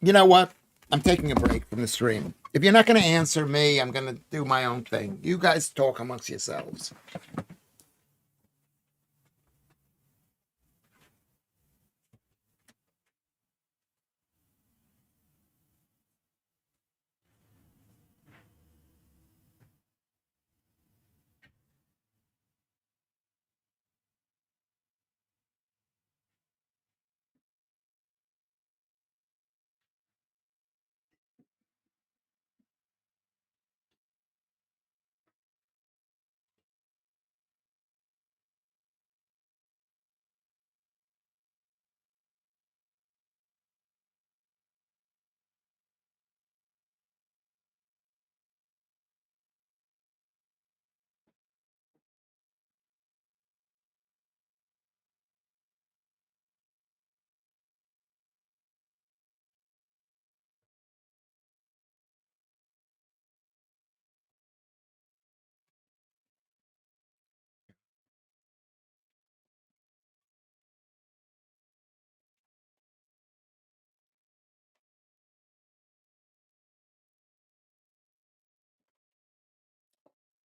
You know what? I'm taking a break from the stream. If you're not going to answer me, I'm going to do my own thing. You guys talk amongst yourselves.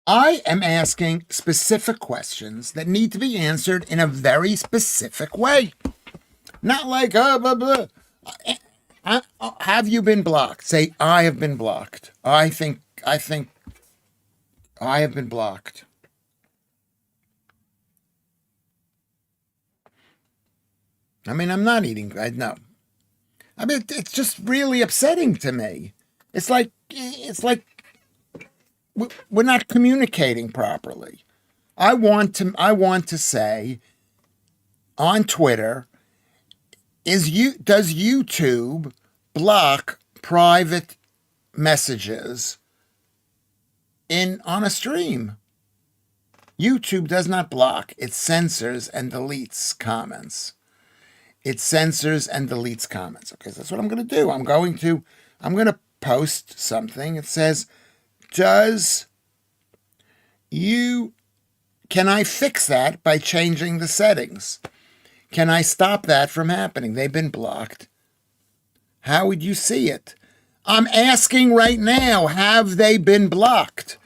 I am asking specific questions that need to be answered in a very specific way. Not like, blah, blah. Have you been blocked? Say, I have been blocked. I think I have been blocked. I mean, I'm not eating. No. I mean, it's just really upsetting to me. It's like we're not communicating properly. I want to say on Twitter, does YouTube block private messages on a stream? YouTube does not block. It censors and deletes comments. It censors and deletes comments. Okay, so that's what I'm going to do. I'm going to post something. It says, can I fix that by changing the settings? Can I stop that from happening? They've been blocked. How would you see it? I'm asking right now, have they been blocked?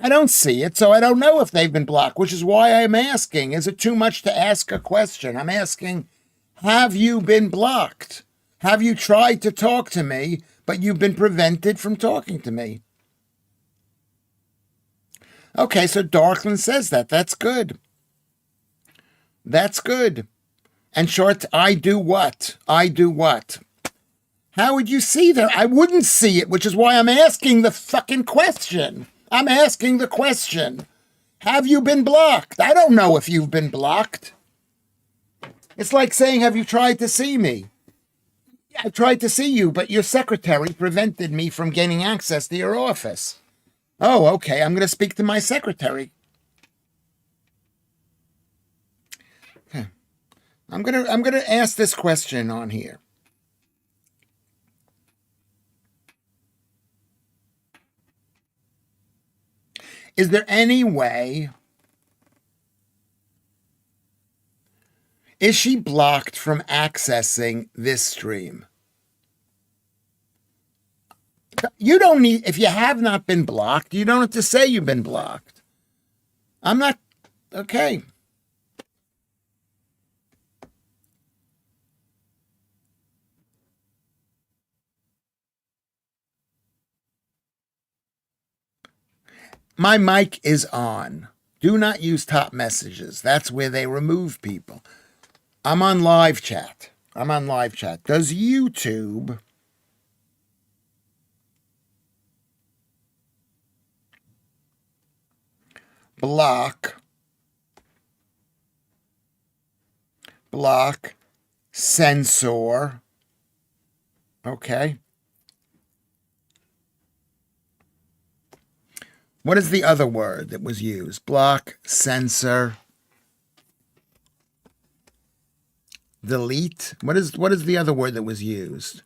I don't see it, so I don't know if they've been blocked, which is why I'm asking. Is it too much to ask a question? I'm asking, have you been blocked? Have you tried to talk to me, but you've been prevented from talking to me? Okay, so Darkland says that. That's good. That's good. And short, I do what? I do what? How would you see that? I wouldn't see it, which is why I'm asking the fucking question. I'm asking the question. Have you been blocked? I don't know if you've been blocked. It's like saying, have you tried to see me? I tried to see you, but your secretary prevented me from gaining access to your office. Oh, okay, I'm going to speak to my secretary. Okay. I'm going to ask this question on here. Is there any way? Is she blocked from accessing this stream? You don't need, if you have not been blocked, you don't have to say you've been blocked. I'm not, okay. My mic is on. Do not use top messages. That's where they remove people. I'm on live chat. I'm on live chat. Does YouTube block, censor? Okay. What is the other word that was used? Block, censor, delete. What is the other word that was used?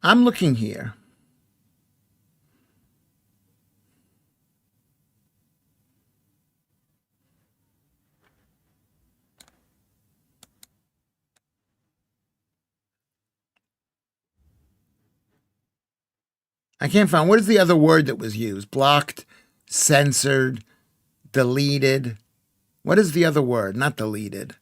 I'm looking here. I can't find, what is the other word that was used? Blocked, censored, deleted. What is the other word? Not deleted.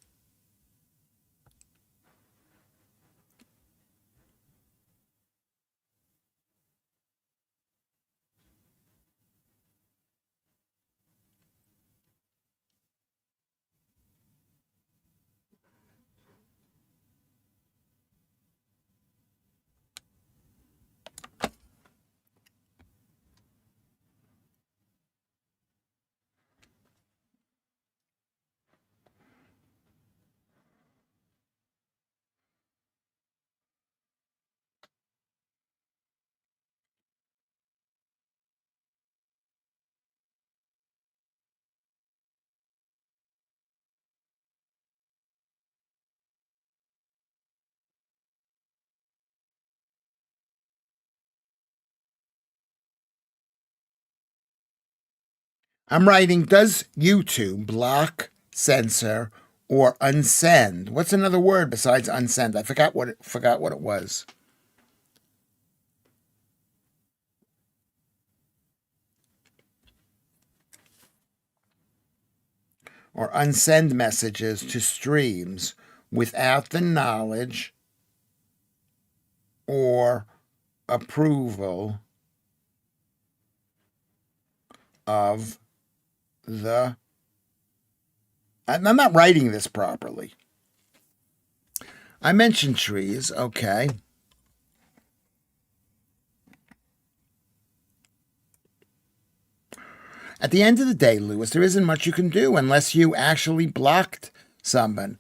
I'm writing, does YouTube block, censor, or unsend? What's another word besides unsend? I forgot what it was. Or unsend messages to streams without the knowledge or approval of the. I'm not writing this properly. I mentioned trees, okay. At the end of the day, Lewis, there isn't much you can do unless you actually blocked someone.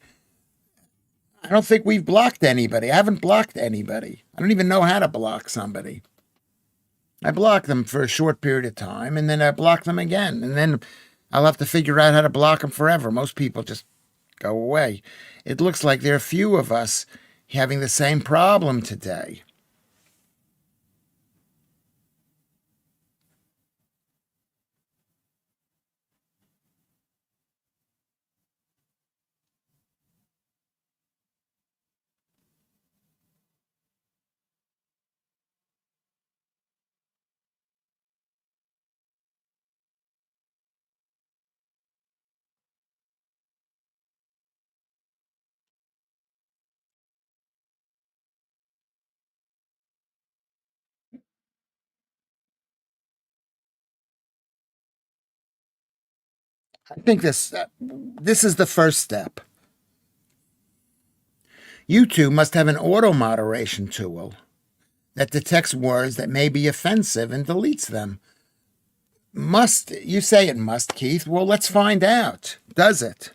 I don't think we've blocked anybody. I haven't blocked anybody. I don't even know how to block somebody. I block them for a short period of time, and then I block them again, and then I'll have to figure out how to block them forever. Most people just go away. It looks like there are few of us having the same problem today. I think this is the first step. YouTube must have an auto moderation tool that detects words that may be offensive and deletes them. Must, you say it must, Keith. Well, let's find out. Does it?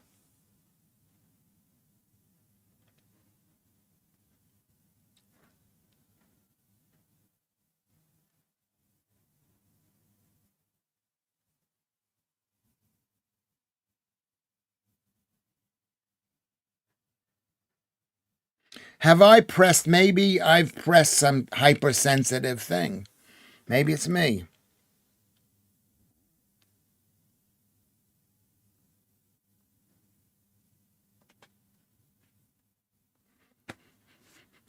Have I pressed, maybe I've pressed some hypersensitive thing. Maybe it's me.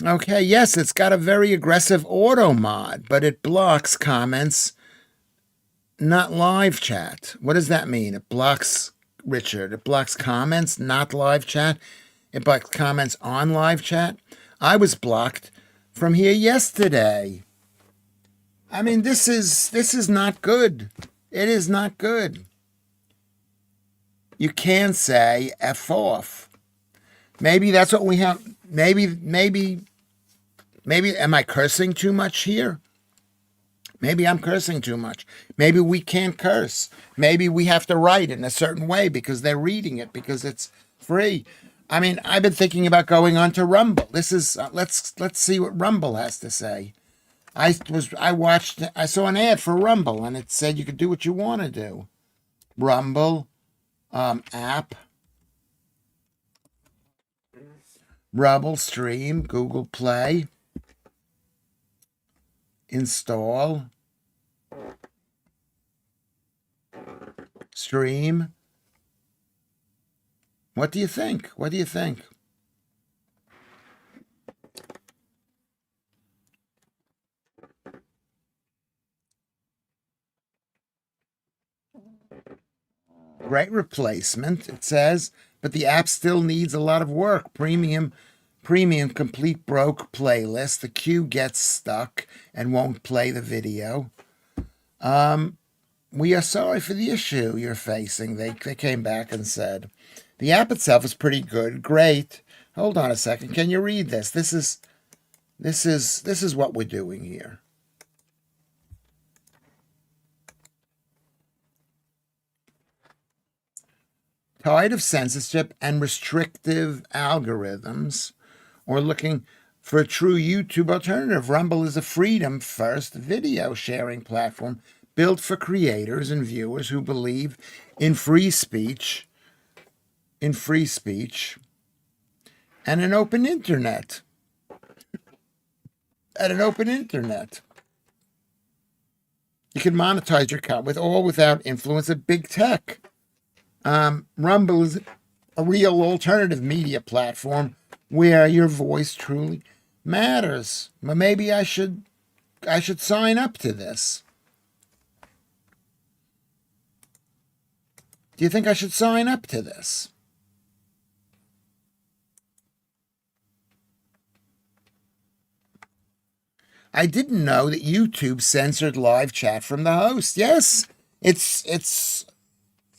Okay, yes, it's got a very aggressive auto mod, but it blocks comments, not live chat. What does that mean? It blocks, Richard, it blocks comments, not live chat. It blocks comments on live chat. I was blocked from here yesterday. I mean, this is not good. It is not good. You can say F off. Maybe that's what we have. Maybe, am I cursing too much here? Maybe I'm cursing too much. Maybe we can't curse. Maybe we have to write in a certain way because they're reading it because it's free. I mean, I've been thinking about going on to Rumble. This is let's see what Rumble has to say. I saw an ad for Rumble and it said you could do what you want to do. Rumble app, Rumble stream, Google Play, install, stream. What do you think? What do you think? Great replacement, it says, but the app still needs a lot of work. Premium complete broke playlist. The queue gets stuck and won't play the video. We are sorry for the issue you're facing. They came back and said the app itself is pretty good. Great. Hold on a second. Can you read this? This is what we're doing here. Tired of censorship and restrictive algorithms, or looking for a true YouTube alternative? Rumble is a freedom-first video sharing platform built for creators and viewers who believe in free speech, and an open internet. You can monetize your account without influence of big tech. Rumble is a real alternative media platform where your voice truly matters. Well, maybe I should sign up to this. Do you think I should sign up to this? I didn't know that YouTube censored live chat from the host. Yes, it's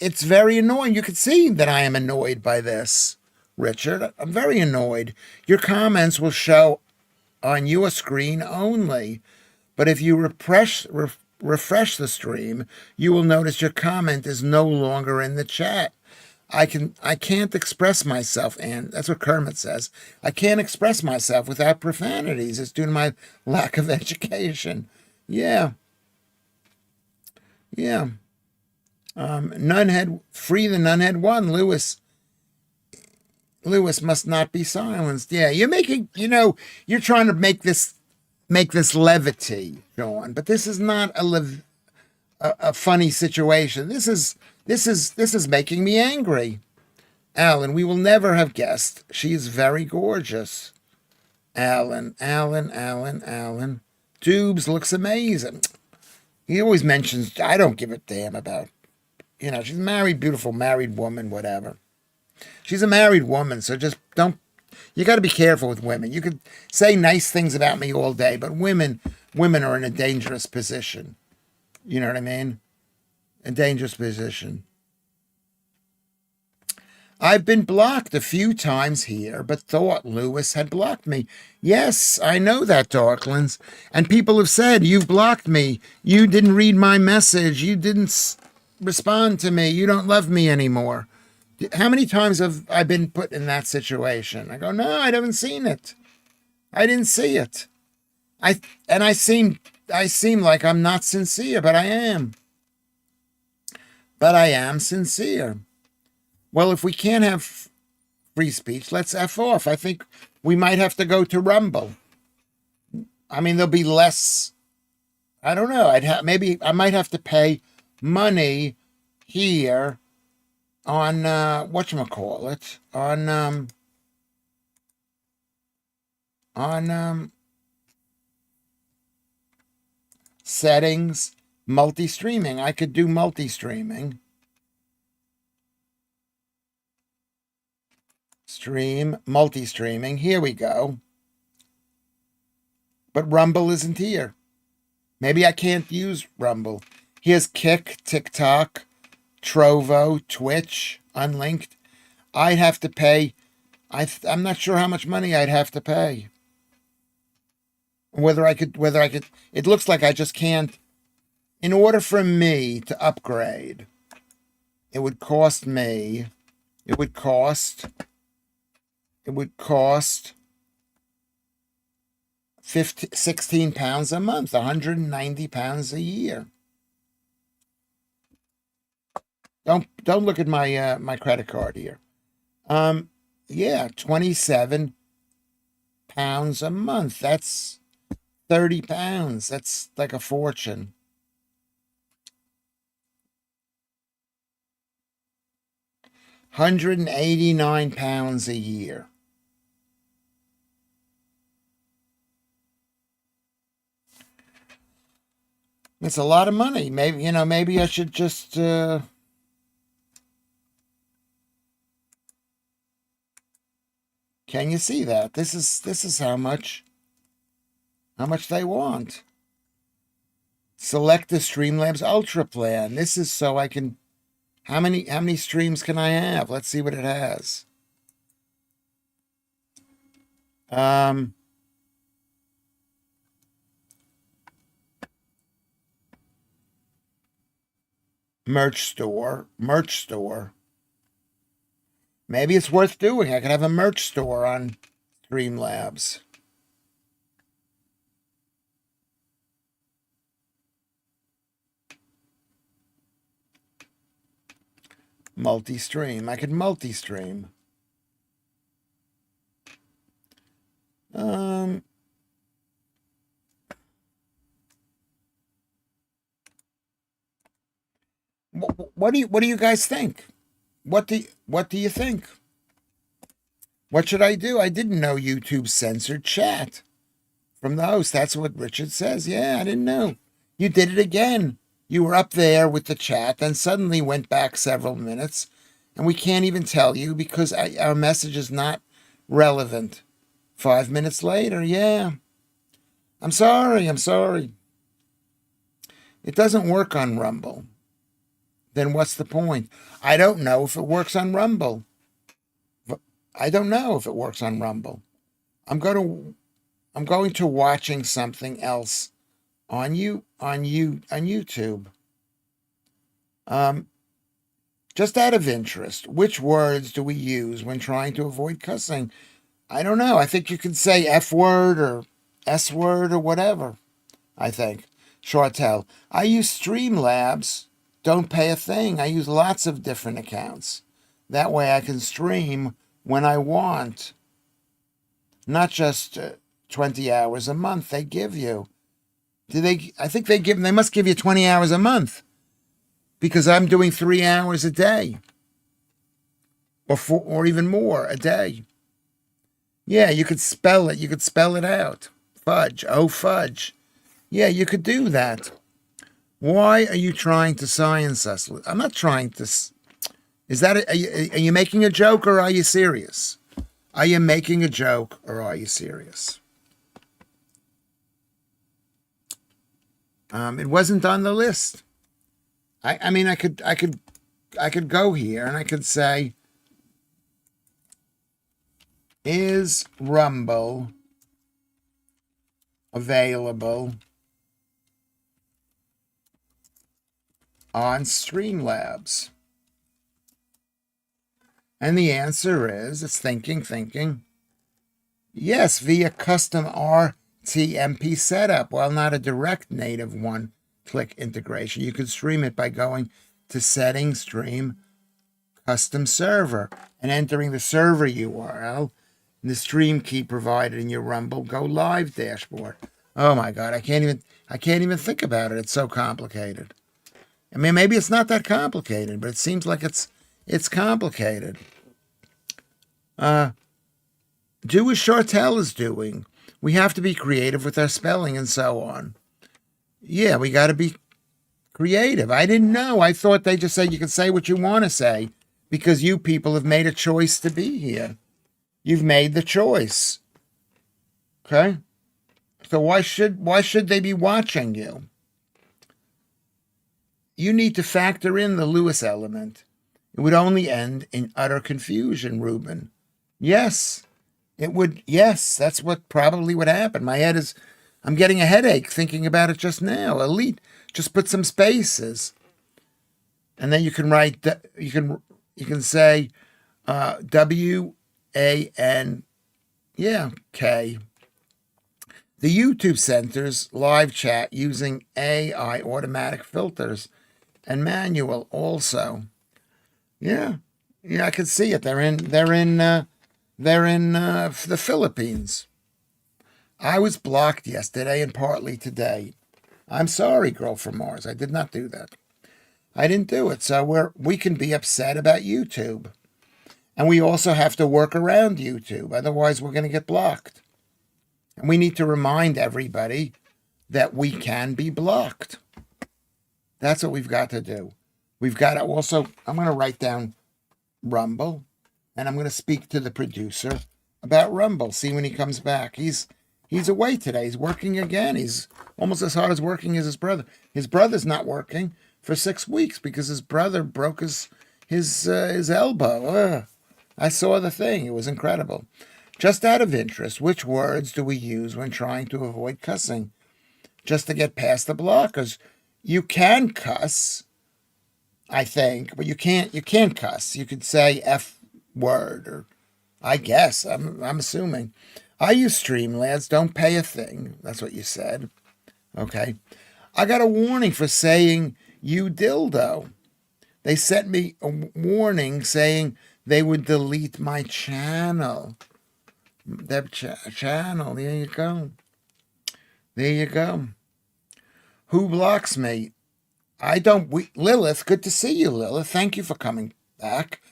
very annoying. You can see that I am annoyed by this, Richard. I'm very annoyed. Your comments will show on your screen only, but if you refresh the stream, you will notice your comment is no longer in the chat. I can't express myself, and that's what Kermit says. I can't express myself without profanities. It's due to my lack of education. Yeah. Nunhead, free the Nunhead one. Lewis must not be silenced. Yeah, you're making, you're trying to make this levity, Sean, but this is not a funny situation. This is making me angry. Alan, we will never have guessed. She is very gorgeous. Alan. Dubes looks amazing. He always mentions, I don't give a damn about, she's a married, beautiful married woman, whatever. She's a married woman, so just don't, you got to be careful with women. You could say nice things about me all day, but women are in a dangerous position. You know what I mean? A dangerous position. I've been blocked a few times here, but thought Lewis had blocked me. Yes, I know that, Darklands. And people have said, you've blocked me. You didn't read my message. You didn't respond to me. You don't love me anymore. How many times have I been put in that situation? I go, no, I haven't seen it. I didn't see it. I seem like I'm not sincere, but I am. But I am sincere. Well, if we can't have free speech. Let's F off. I think we might have to go to Rumble. I mean, there'll be less. I don't know. Maybe I might have to pay money here on whatchamacallit, on settings, multi-streaming. I could do multi-streaming. Stream, multi-streaming. Here we go. But Rumble isn't here. Maybe I can't use Rumble. Here's Kick, TikTok, Trovo, Twitch, Unlinked. I'd have to pay. I'm not sure how much money I'd have to pay. Whether I could. It looks like I just can't. In order for me to upgrade, it would cost me. It would cost 16 pounds a month, 190 pounds a year. Don't look at my my credit card here. Yeah, 27 pounds a month. That's 30 pounds. That's like a fortune. £189 a year. It's a lot of money. Maybe I should just can you see that? This is how much they want. Select the Streamlabs Ultra plan. This is so I can how many streams can I have? Let's see what it has. Merch store. Maybe it's worth doing. I could have a merch store on Streamlabs. Multi-stream. I could multi-stream. What do you guys think? What do you think? What should I do? I didn't know YouTube censored chat from the host. That's what Richard says. Yeah, I didn't know. You did it again. You were up there with the chat, then suddenly went back several minutes, and we can't even tell you because our message is not relevant. 5 minutes later, yeah. I'm sorry. It doesn't work on Rumble. Then what's the point? I don't know if it works on Rumble. I'm going to watching something else on YouTube. Just out of interest, which words do we use when trying to avoid cussing? I don't know. I think you can say F word or S word or whatever. I think. Shortell. I use Streamlabs. Don't pay a thing. I use lots of different accounts. That way I can stream when I want. Not just 20 hours a month they give you. I think they must give you 20 hours a month. Because I'm doing 3 hours a day. Or even more a day. Yeah, you could spell it. You could spell it out. Fudge. Oh, fudge. Yeah, you could do that. Why are you trying to science us? I'm not trying to. Is that? Are you making a joke or are you serious? Are you making a joke or are you serious? It wasn't on the list. I mean, I could go here and I could say, is Rumble available on Streamlabs? And the answer is, it's thinking. Yes, via custom RTMP setup. While not a direct native one-click integration, you could stream it by going to Settings, Stream, Custom Server. and entering the server URL and the stream key provided in your Rumble Go Live dashboard. Oh my God, I can't even think about it. It's so complicated. I mean, maybe it's not that complicated, but it seems like it's complicated. Do as Chartel is doing. We have to be creative with our spelling and so on. Yeah, we got to be creative. I didn't know. I thought they just said you can say what you want to say because you people have made a choice to be here. You've made the choice. Okay? So why should they be watching you? You need to factor in the Lewis element. It would only end in utter confusion, Ruben. Yes, it would. Yes, that's what probably would happen. I'm getting a headache thinking about it just now. Elite, just put some spaces. And then you can write, you can say WAN, yeah, K. The YouTube centers live chat using AI automatic filters and manual also. Yeah, I can see it. They're in the Philippines. I was blocked yesterday and partly today. I'm sorry, girl from Mars. I did not do that. I didn't do it. So we can be upset about YouTube. And we also have to work around YouTube. Otherwise, we're going to get blocked. And we need to remind everybody that we can be blocked. That's what we've got to do. We've got to also, I'm going to write down Rumble, and I'm going to speak to the producer about Rumble, see when he comes back. He's away today. He's working again. He's almost as hard as working as his brother. His brother's not working for 6 weeks because his brother broke his elbow. I saw the thing. It was incredible. Just out of interest, which words do we use when trying to avoid cussing? Just to get past the blockers. You can cuss, I think, but you can't cuss. You could say F word, or I guess, I'm assuming. I use Streamlabs, don't pay a thing. That's what you said. Okay. I got a warning for saying you dildo. They sent me a warning saying they would delete my channel. Their channel. There you go. There you go. Who blocks me? Lilith, good to see you, Lilith. Thank you for coming back.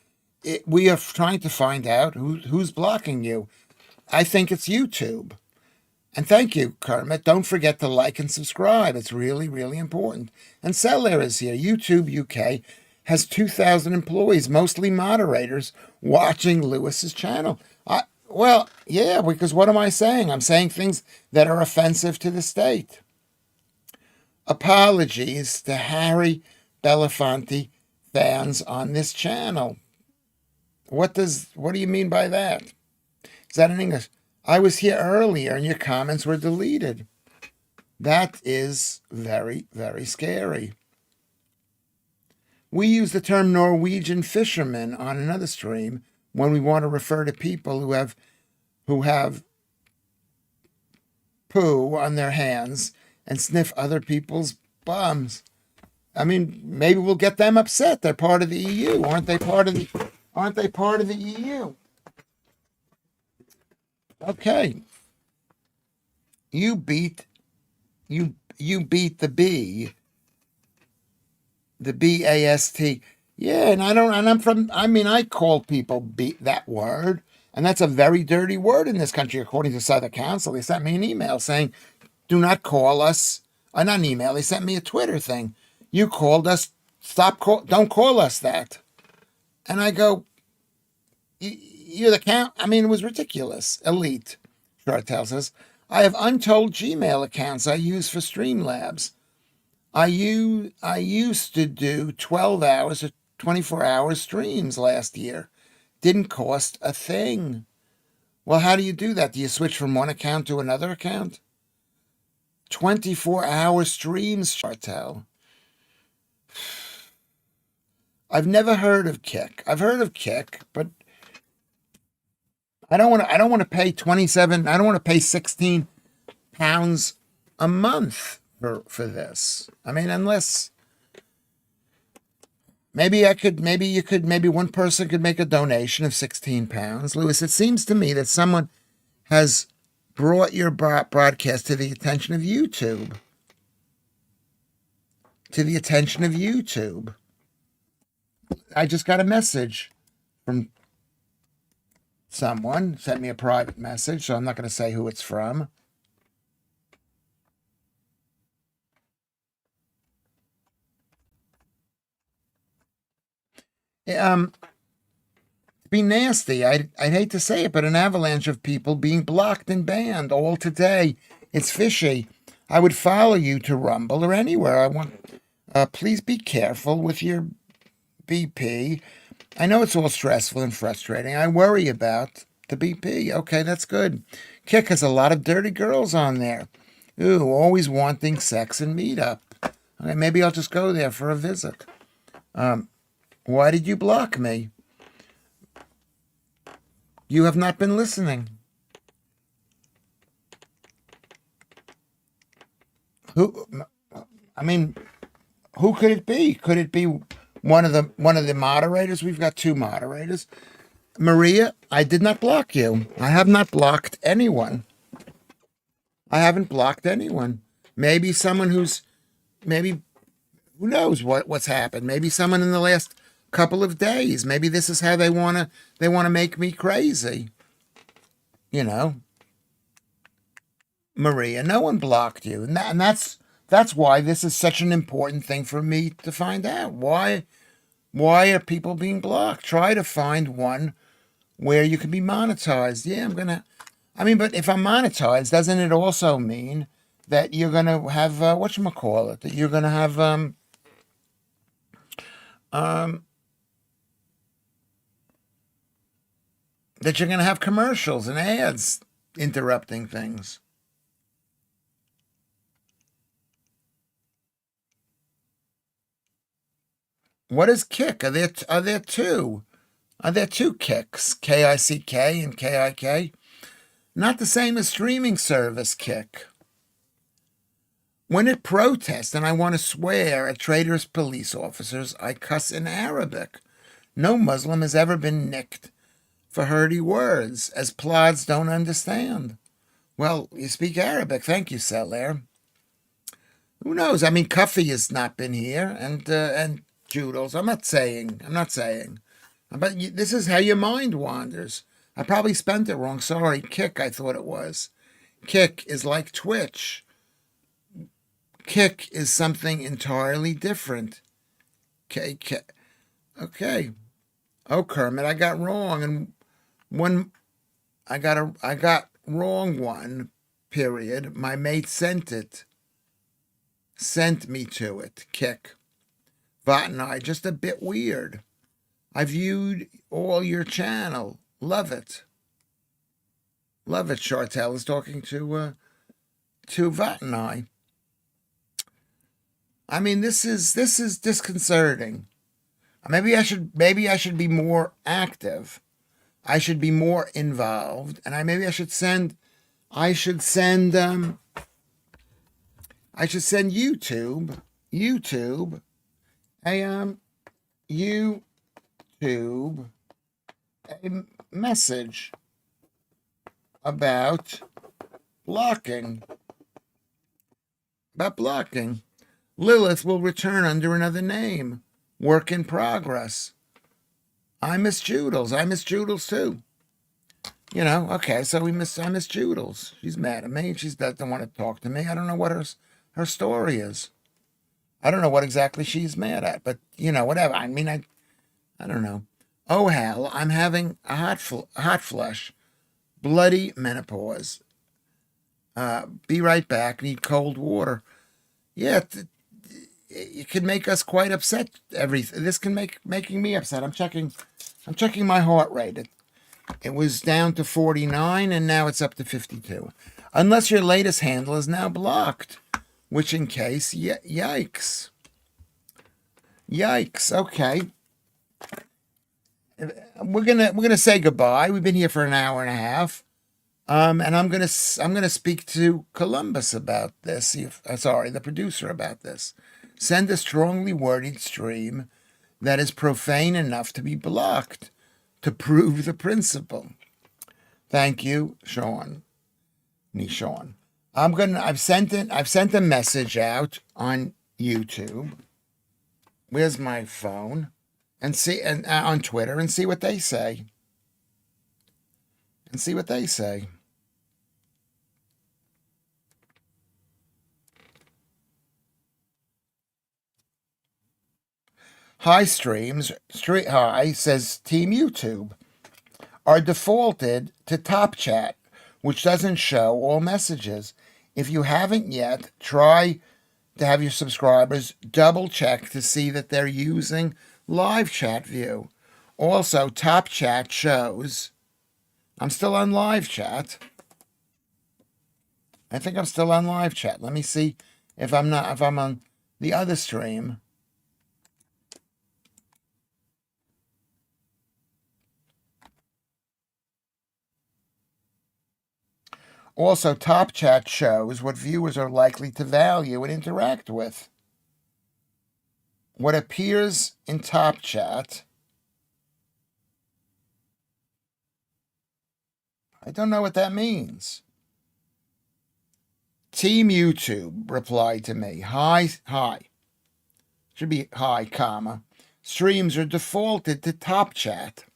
We are trying to find out who's blocking you. I think it's YouTube. And thank you, Kermit. Don't forget to like and subscribe. It's really, really important. And Cellair is here. YouTube UK has 2,000 employees, mostly moderators, watching Lewis's channel. Well, yeah, because what am I saying? I'm saying things that are offensive to the state. Apologies to Harry Belafonte fans on this channel. What do you mean by that? Is that in English? I was here earlier and your comments were deleted. That is very, very scary. We use the term Norwegian fisherman on another stream when we want to refer to people who have poo on their hands and sniff other people's bums. I mean, maybe we'll get them upset. They're part of the EU. Aren't they part of the EU? Okay. You beat the B. The BAST. Yeah, and I call people that word, and that's a very dirty word in this country, according to Southern Council. They sent me an email saying, do not call us, not an email, they sent me a Twitter thing. You called us, don't call us that. And I go, you're the count. I mean, it was ridiculous. Elite, Short tells us. I have untold Gmail accounts I use for Streamlabs. I used to do 12 hours or 24 hours streams last year. Didn't cost a thing. Well, how do you do that? Do you switch from one account to another account? 24-hour streams, Chartel. I've never heard of Kick. I've heard of Kick, but I don't want to pay 27. I don't want to pay 16 pounds a month for this. I mean, unless maybe one person could make a donation of £16. Lewis, it seems to me that someone has brought your broadcast to the attention of YouTube. To the attention of YouTube. I just got a message from someone, sent me a private message, so I'm not going to say who it's from. Be nasty. I'd hate to say it, but an avalanche of people being blocked and banned all today. It's fishy. I would follow you to Rumble or anywhere. Please be careful with your BP. I know it's all stressful and frustrating. I worry about the BP. Okay, that's good. Kick has a lot of dirty girls on there. Ooh, always wanting sex and meetup. Okay, maybe I'll just go there for a visit. Why did you block me? You have not been listening. Who? I mean, who could it be? Could it be one of the moderators? We've got two moderators. Maria, I did not block you. I have not blocked anyone. I haven't blocked anyone. Maybe someone maybe who knows what's happened. Maybe someone in the last couple of days. Maybe this is how they want to make me crazy. You know. Maria, no one blocked you. And that's why this is such an important thing for me to find out. Why are people being blocked? Try to find one where you can be monetized. Yeah, but if I'm monetized, doesn't it also mean that you're gonna have whatchamacallit? That you're gonna have that you're gonna have commercials and ads interrupting things. What is Kick? Are there two? Are there two Kicks? K-I-C-K and K-I-K? Not the same as streaming service Kick. When it protests and I want to swear at traitorous police officers, I cuss in Arabic. No Muslim has ever been nicked for hurty words, as plods don't understand. Well, you speak Arabic. Thank you, Selair. Who knows? I mean, Cuffy has not been here, and Joodles. I'm not saying. But this is how your mind wanders. I probably spent it wrong. Sorry. Kick, I thought it was. Kick is like Twitch. Kick is something entirely different. Okay. Oh, Kermit, I got wrong. And I got wrong one, period. My mate sent me to it. Kick. Vot and I, just a bit weird. I viewed all your channel. Love it. Love it, Chartel is talking to Vot and I. I mean, this is disconcerting. Maybe I should be more active. I should be more involved, and I should send YouTube a message about blocking. Lilith will return under another name. Work in progress. I miss Joodles too. You know, okay, so I miss Joodles. She's mad at me. She doesn't want to talk to me. I don't know what her story is. I don't know what exactly she's mad at, but whatever. I mean, I don't know. Oh hell, I'm having a hot flush, bloody menopause. Be right back. Need cold water. Yeah, it can make us quite upset. This can making me upset. I'm checking my heart rate. It was down to 49, and now it's up to 52. Unless your latest handle is now blocked, which in case, yikes. Okay. We're gonna say goodbye. We've been here for an hour and a half, and I'm gonna speak to Columbus about this. The producer about this. Send a strongly worded stream that is profane enough to be blocked to prove the principle. Thank you, Sean. Nishon. I've sent a message out on YouTube. Where's my phone? And see, and on Twitter, and see what they say. And see what they say. Hi streams, street hi says Team YouTube are defaulted to Top Chat, which doesn't show all messages. If you haven't yet, try to have your subscribers double check to see that they're using live chat view. Also, Top Chat shows I'm still on live chat. I think I'm still on live chat. Let me see if I'm on the other stream. Also, Top Chat shows what viewers are likely to value and interact with. What appears in Top Chat, I don't know what that means. Team YouTube replied to me, hi, should be hi, comma. Streams are defaulted to Top Chat.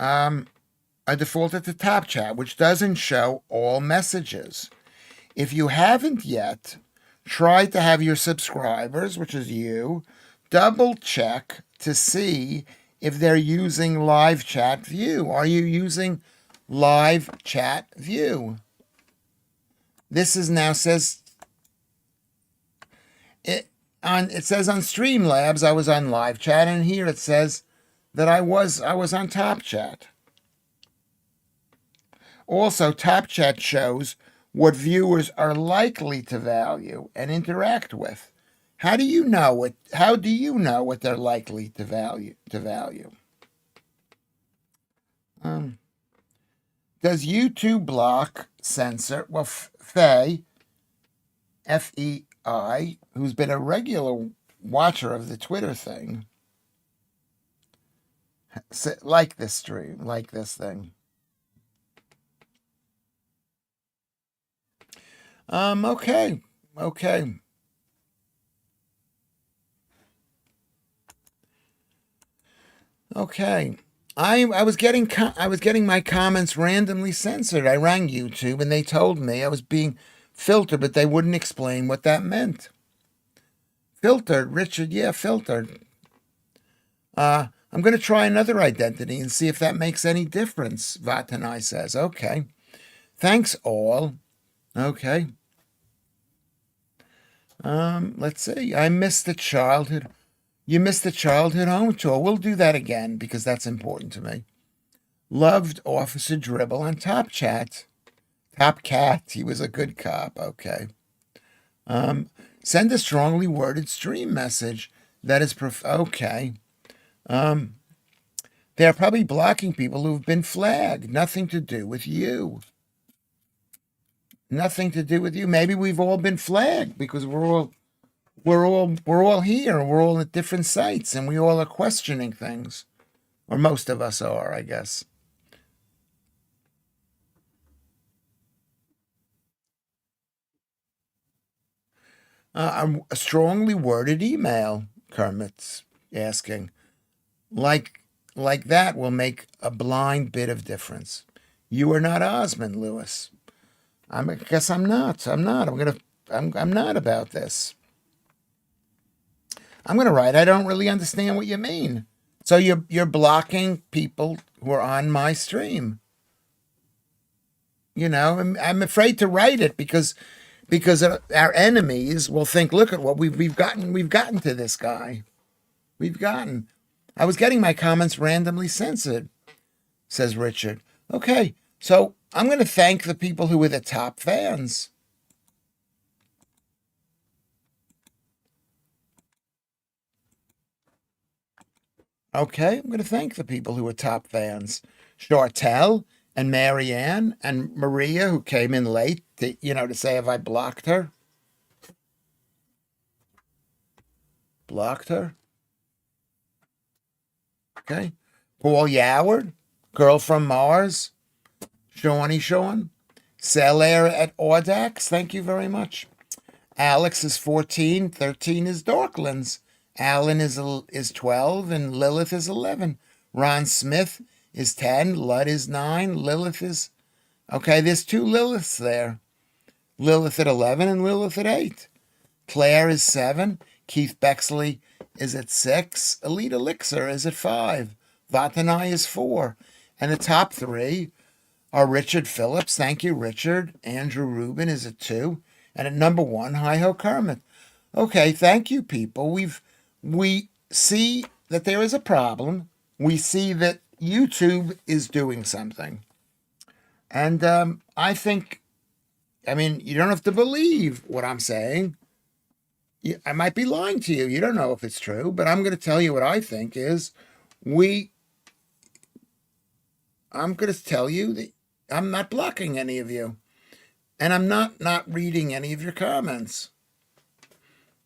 I defaulted to Top Chat, which doesn't show all messages. If you haven't yet, try to have your subscribers, which is you, double check to see if they're using live chat view. Are you using live chat view? This is now says it says on Streamlabs I was on live chat, and here it says that I was on Top Chat. Also, Top Chat shows what viewers are likely to value and interact with. How do you know what they're likely to value does YouTube block censor? Well, Faye, FEI, who's been a regular watcher of the Twitter thing, like this stream, like this thing. Okay. I was getting my comments randomly censored. I rang YouTube and they told me I was being filtered, but they wouldn't explain what that meant. Filtered, Richard, yeah, filtered. I'm going to try another identity and see if that makes any difference, Vatanai says. Okay. Thanks, all. Okay. Let's see. I missed the childhood. You missed the childhood home tour. We'll do that again because that's important to me. Loved Officer Dribble on Top Chat. Top Cat. He was a good cop. Okay. Send a strongly worded stream message that is okay. They're probably blocking people who've been flagged. Nothing to do with you. Nothing to do with you. Maybe we've all been flagged because we're all here and we're all at different sites and we all are questioning things. Or most of us are, I guess. A strongly worded email, Kermit's asking. Like that will make a blind bit of difference. You are not Osmond, Lewis. I guess I'm not. I'm not about this. I'm gonna write. I don't really understand what you mean. So you're blocking people who are on my stream. You know, I'm afraid to write it because our enemies will think, look at what we've gotten to this guy. I was getting my comments randomly censored, says Richard. Okay, so I'm going to thank the people who were the top fans. Okay, I'm going to thank the people who were top fans. Chartel and Marianne and Maria, who came in late, to say, have I blocked her? Blocked her. Okay. Paul Yoward, Girl from Mars, Sean, Celaire at Audax, thank you very much. Alex is 14, 13 is Darklands. Alan is 12, and Lilith is 11. Ron Smith is 10, Lud is 9, Lilith is... Okay, there's two Liliths there. Lilith at 11 and Lilith at 8. Claire is 7. Keith Bexley is at 6. Elite Elixir is at 5. Vatanai is 4. And the top 3 are Richard Phillips. Thank you, Richard. Andrew Rubin is at 2. And at number 1, Hi-Ho Kermit. Okay, thank you, people. We see that there is a problem. We see that YouTube is doing something. And I think, you don't have to believe what I'm saying. I might be lying to you. You don't know if it's true, but I'm going to tell you what I think is I'm going to tell you that I'm not blocking any of you. And I'm not reading any of your comments.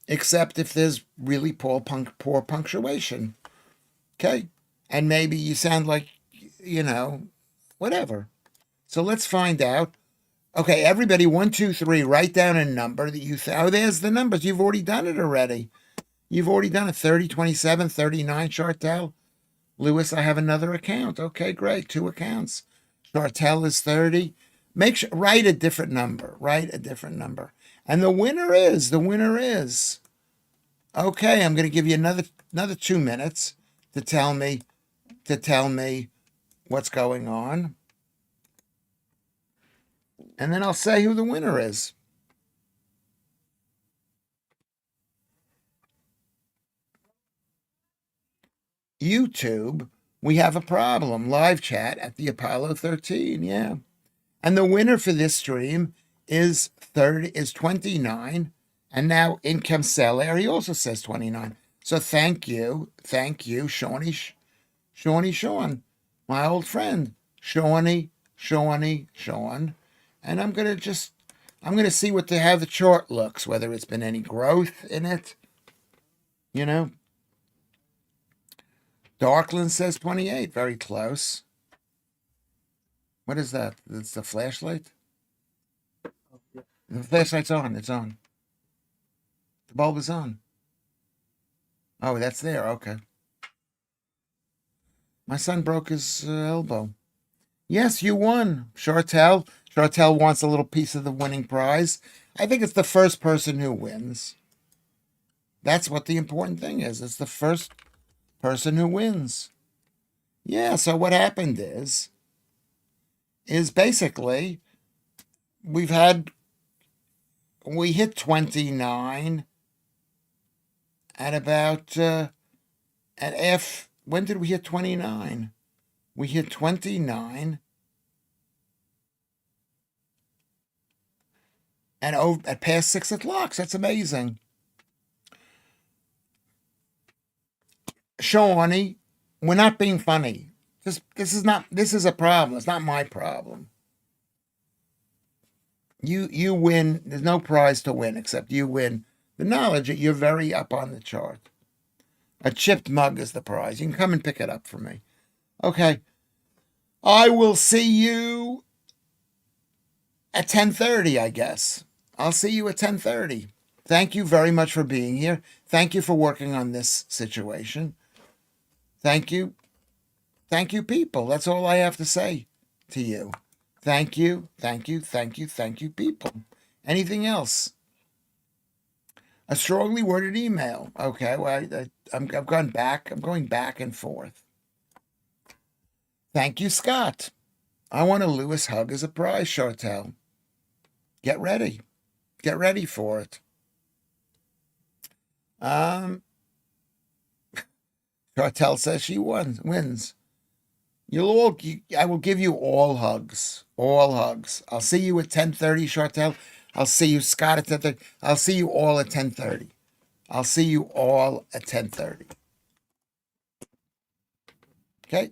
Except if there's really poor punctuation. Okay? And maybe you sound like, whatever. So let's find out. Okay, everybody, 1, 2, 3, write down a number that you there's the numbers. You've already done it already. You've already done it. 30, 27, 39, Chartel. Lewis, I have another account. Okay, great. 2 accounts. Chartel is 30. Write a different number. Write a different number. And the winner is. Okay, I'm going to give you another 2 minutes to tell me what's going on. And then I'll say who the winner is. YouTube, we have a problem. Live chat at the Apollo 13, yeah. And the winner for this stream is 29. And now in Celaire, he also says 29. So thank you, Shawn, my old friend, Shawn. And I'm going to see how the chart looks, whether it's been any growth in it. Darkland says 28, very close. What is that? It's the flashlight? The flashlight's on. It's on. The bulb is on. Oh, that's there. Okay. My son broke his elbow. Yes, you won, Chartel. Chartel wants a little piece of the winning prize. I think it's the first person who wins. That's what the important thing is. It's the first person who wins. Yeah, so what happened is basically we hit 29 at about when did we hit 29? We hit 29 and at past 6 o'clock. That's amazing. Shawnee, we're not being funny. This is a problem. It's not my problem. You win. There's no prize to win except you win the knowledge that you're very up on the chart. A chipped mug is the prize. You can come and pick it up for me. Okay. I will see you at 10:30, I guess. I'll see you at 10:30. Thank you very much for being here. Thank you for working on this situation. Thank you. Thank you, people. That's all I have to say to you. Thank you, people. Anything else? A strongly worded email. Okay, well, I've gone back. I'm going back and forth. Thank you, Scott. I want a Lewis hug as a prize, Chartel. Get ready. Get ready for it. Chartel says she wins. I will give you all hugs. All hugs. I'll see you at 10:30, Chartel. I'll see you, Scott, at 10:30. I'll see you all at 10:30. I'll see you all at 10:30. Okay?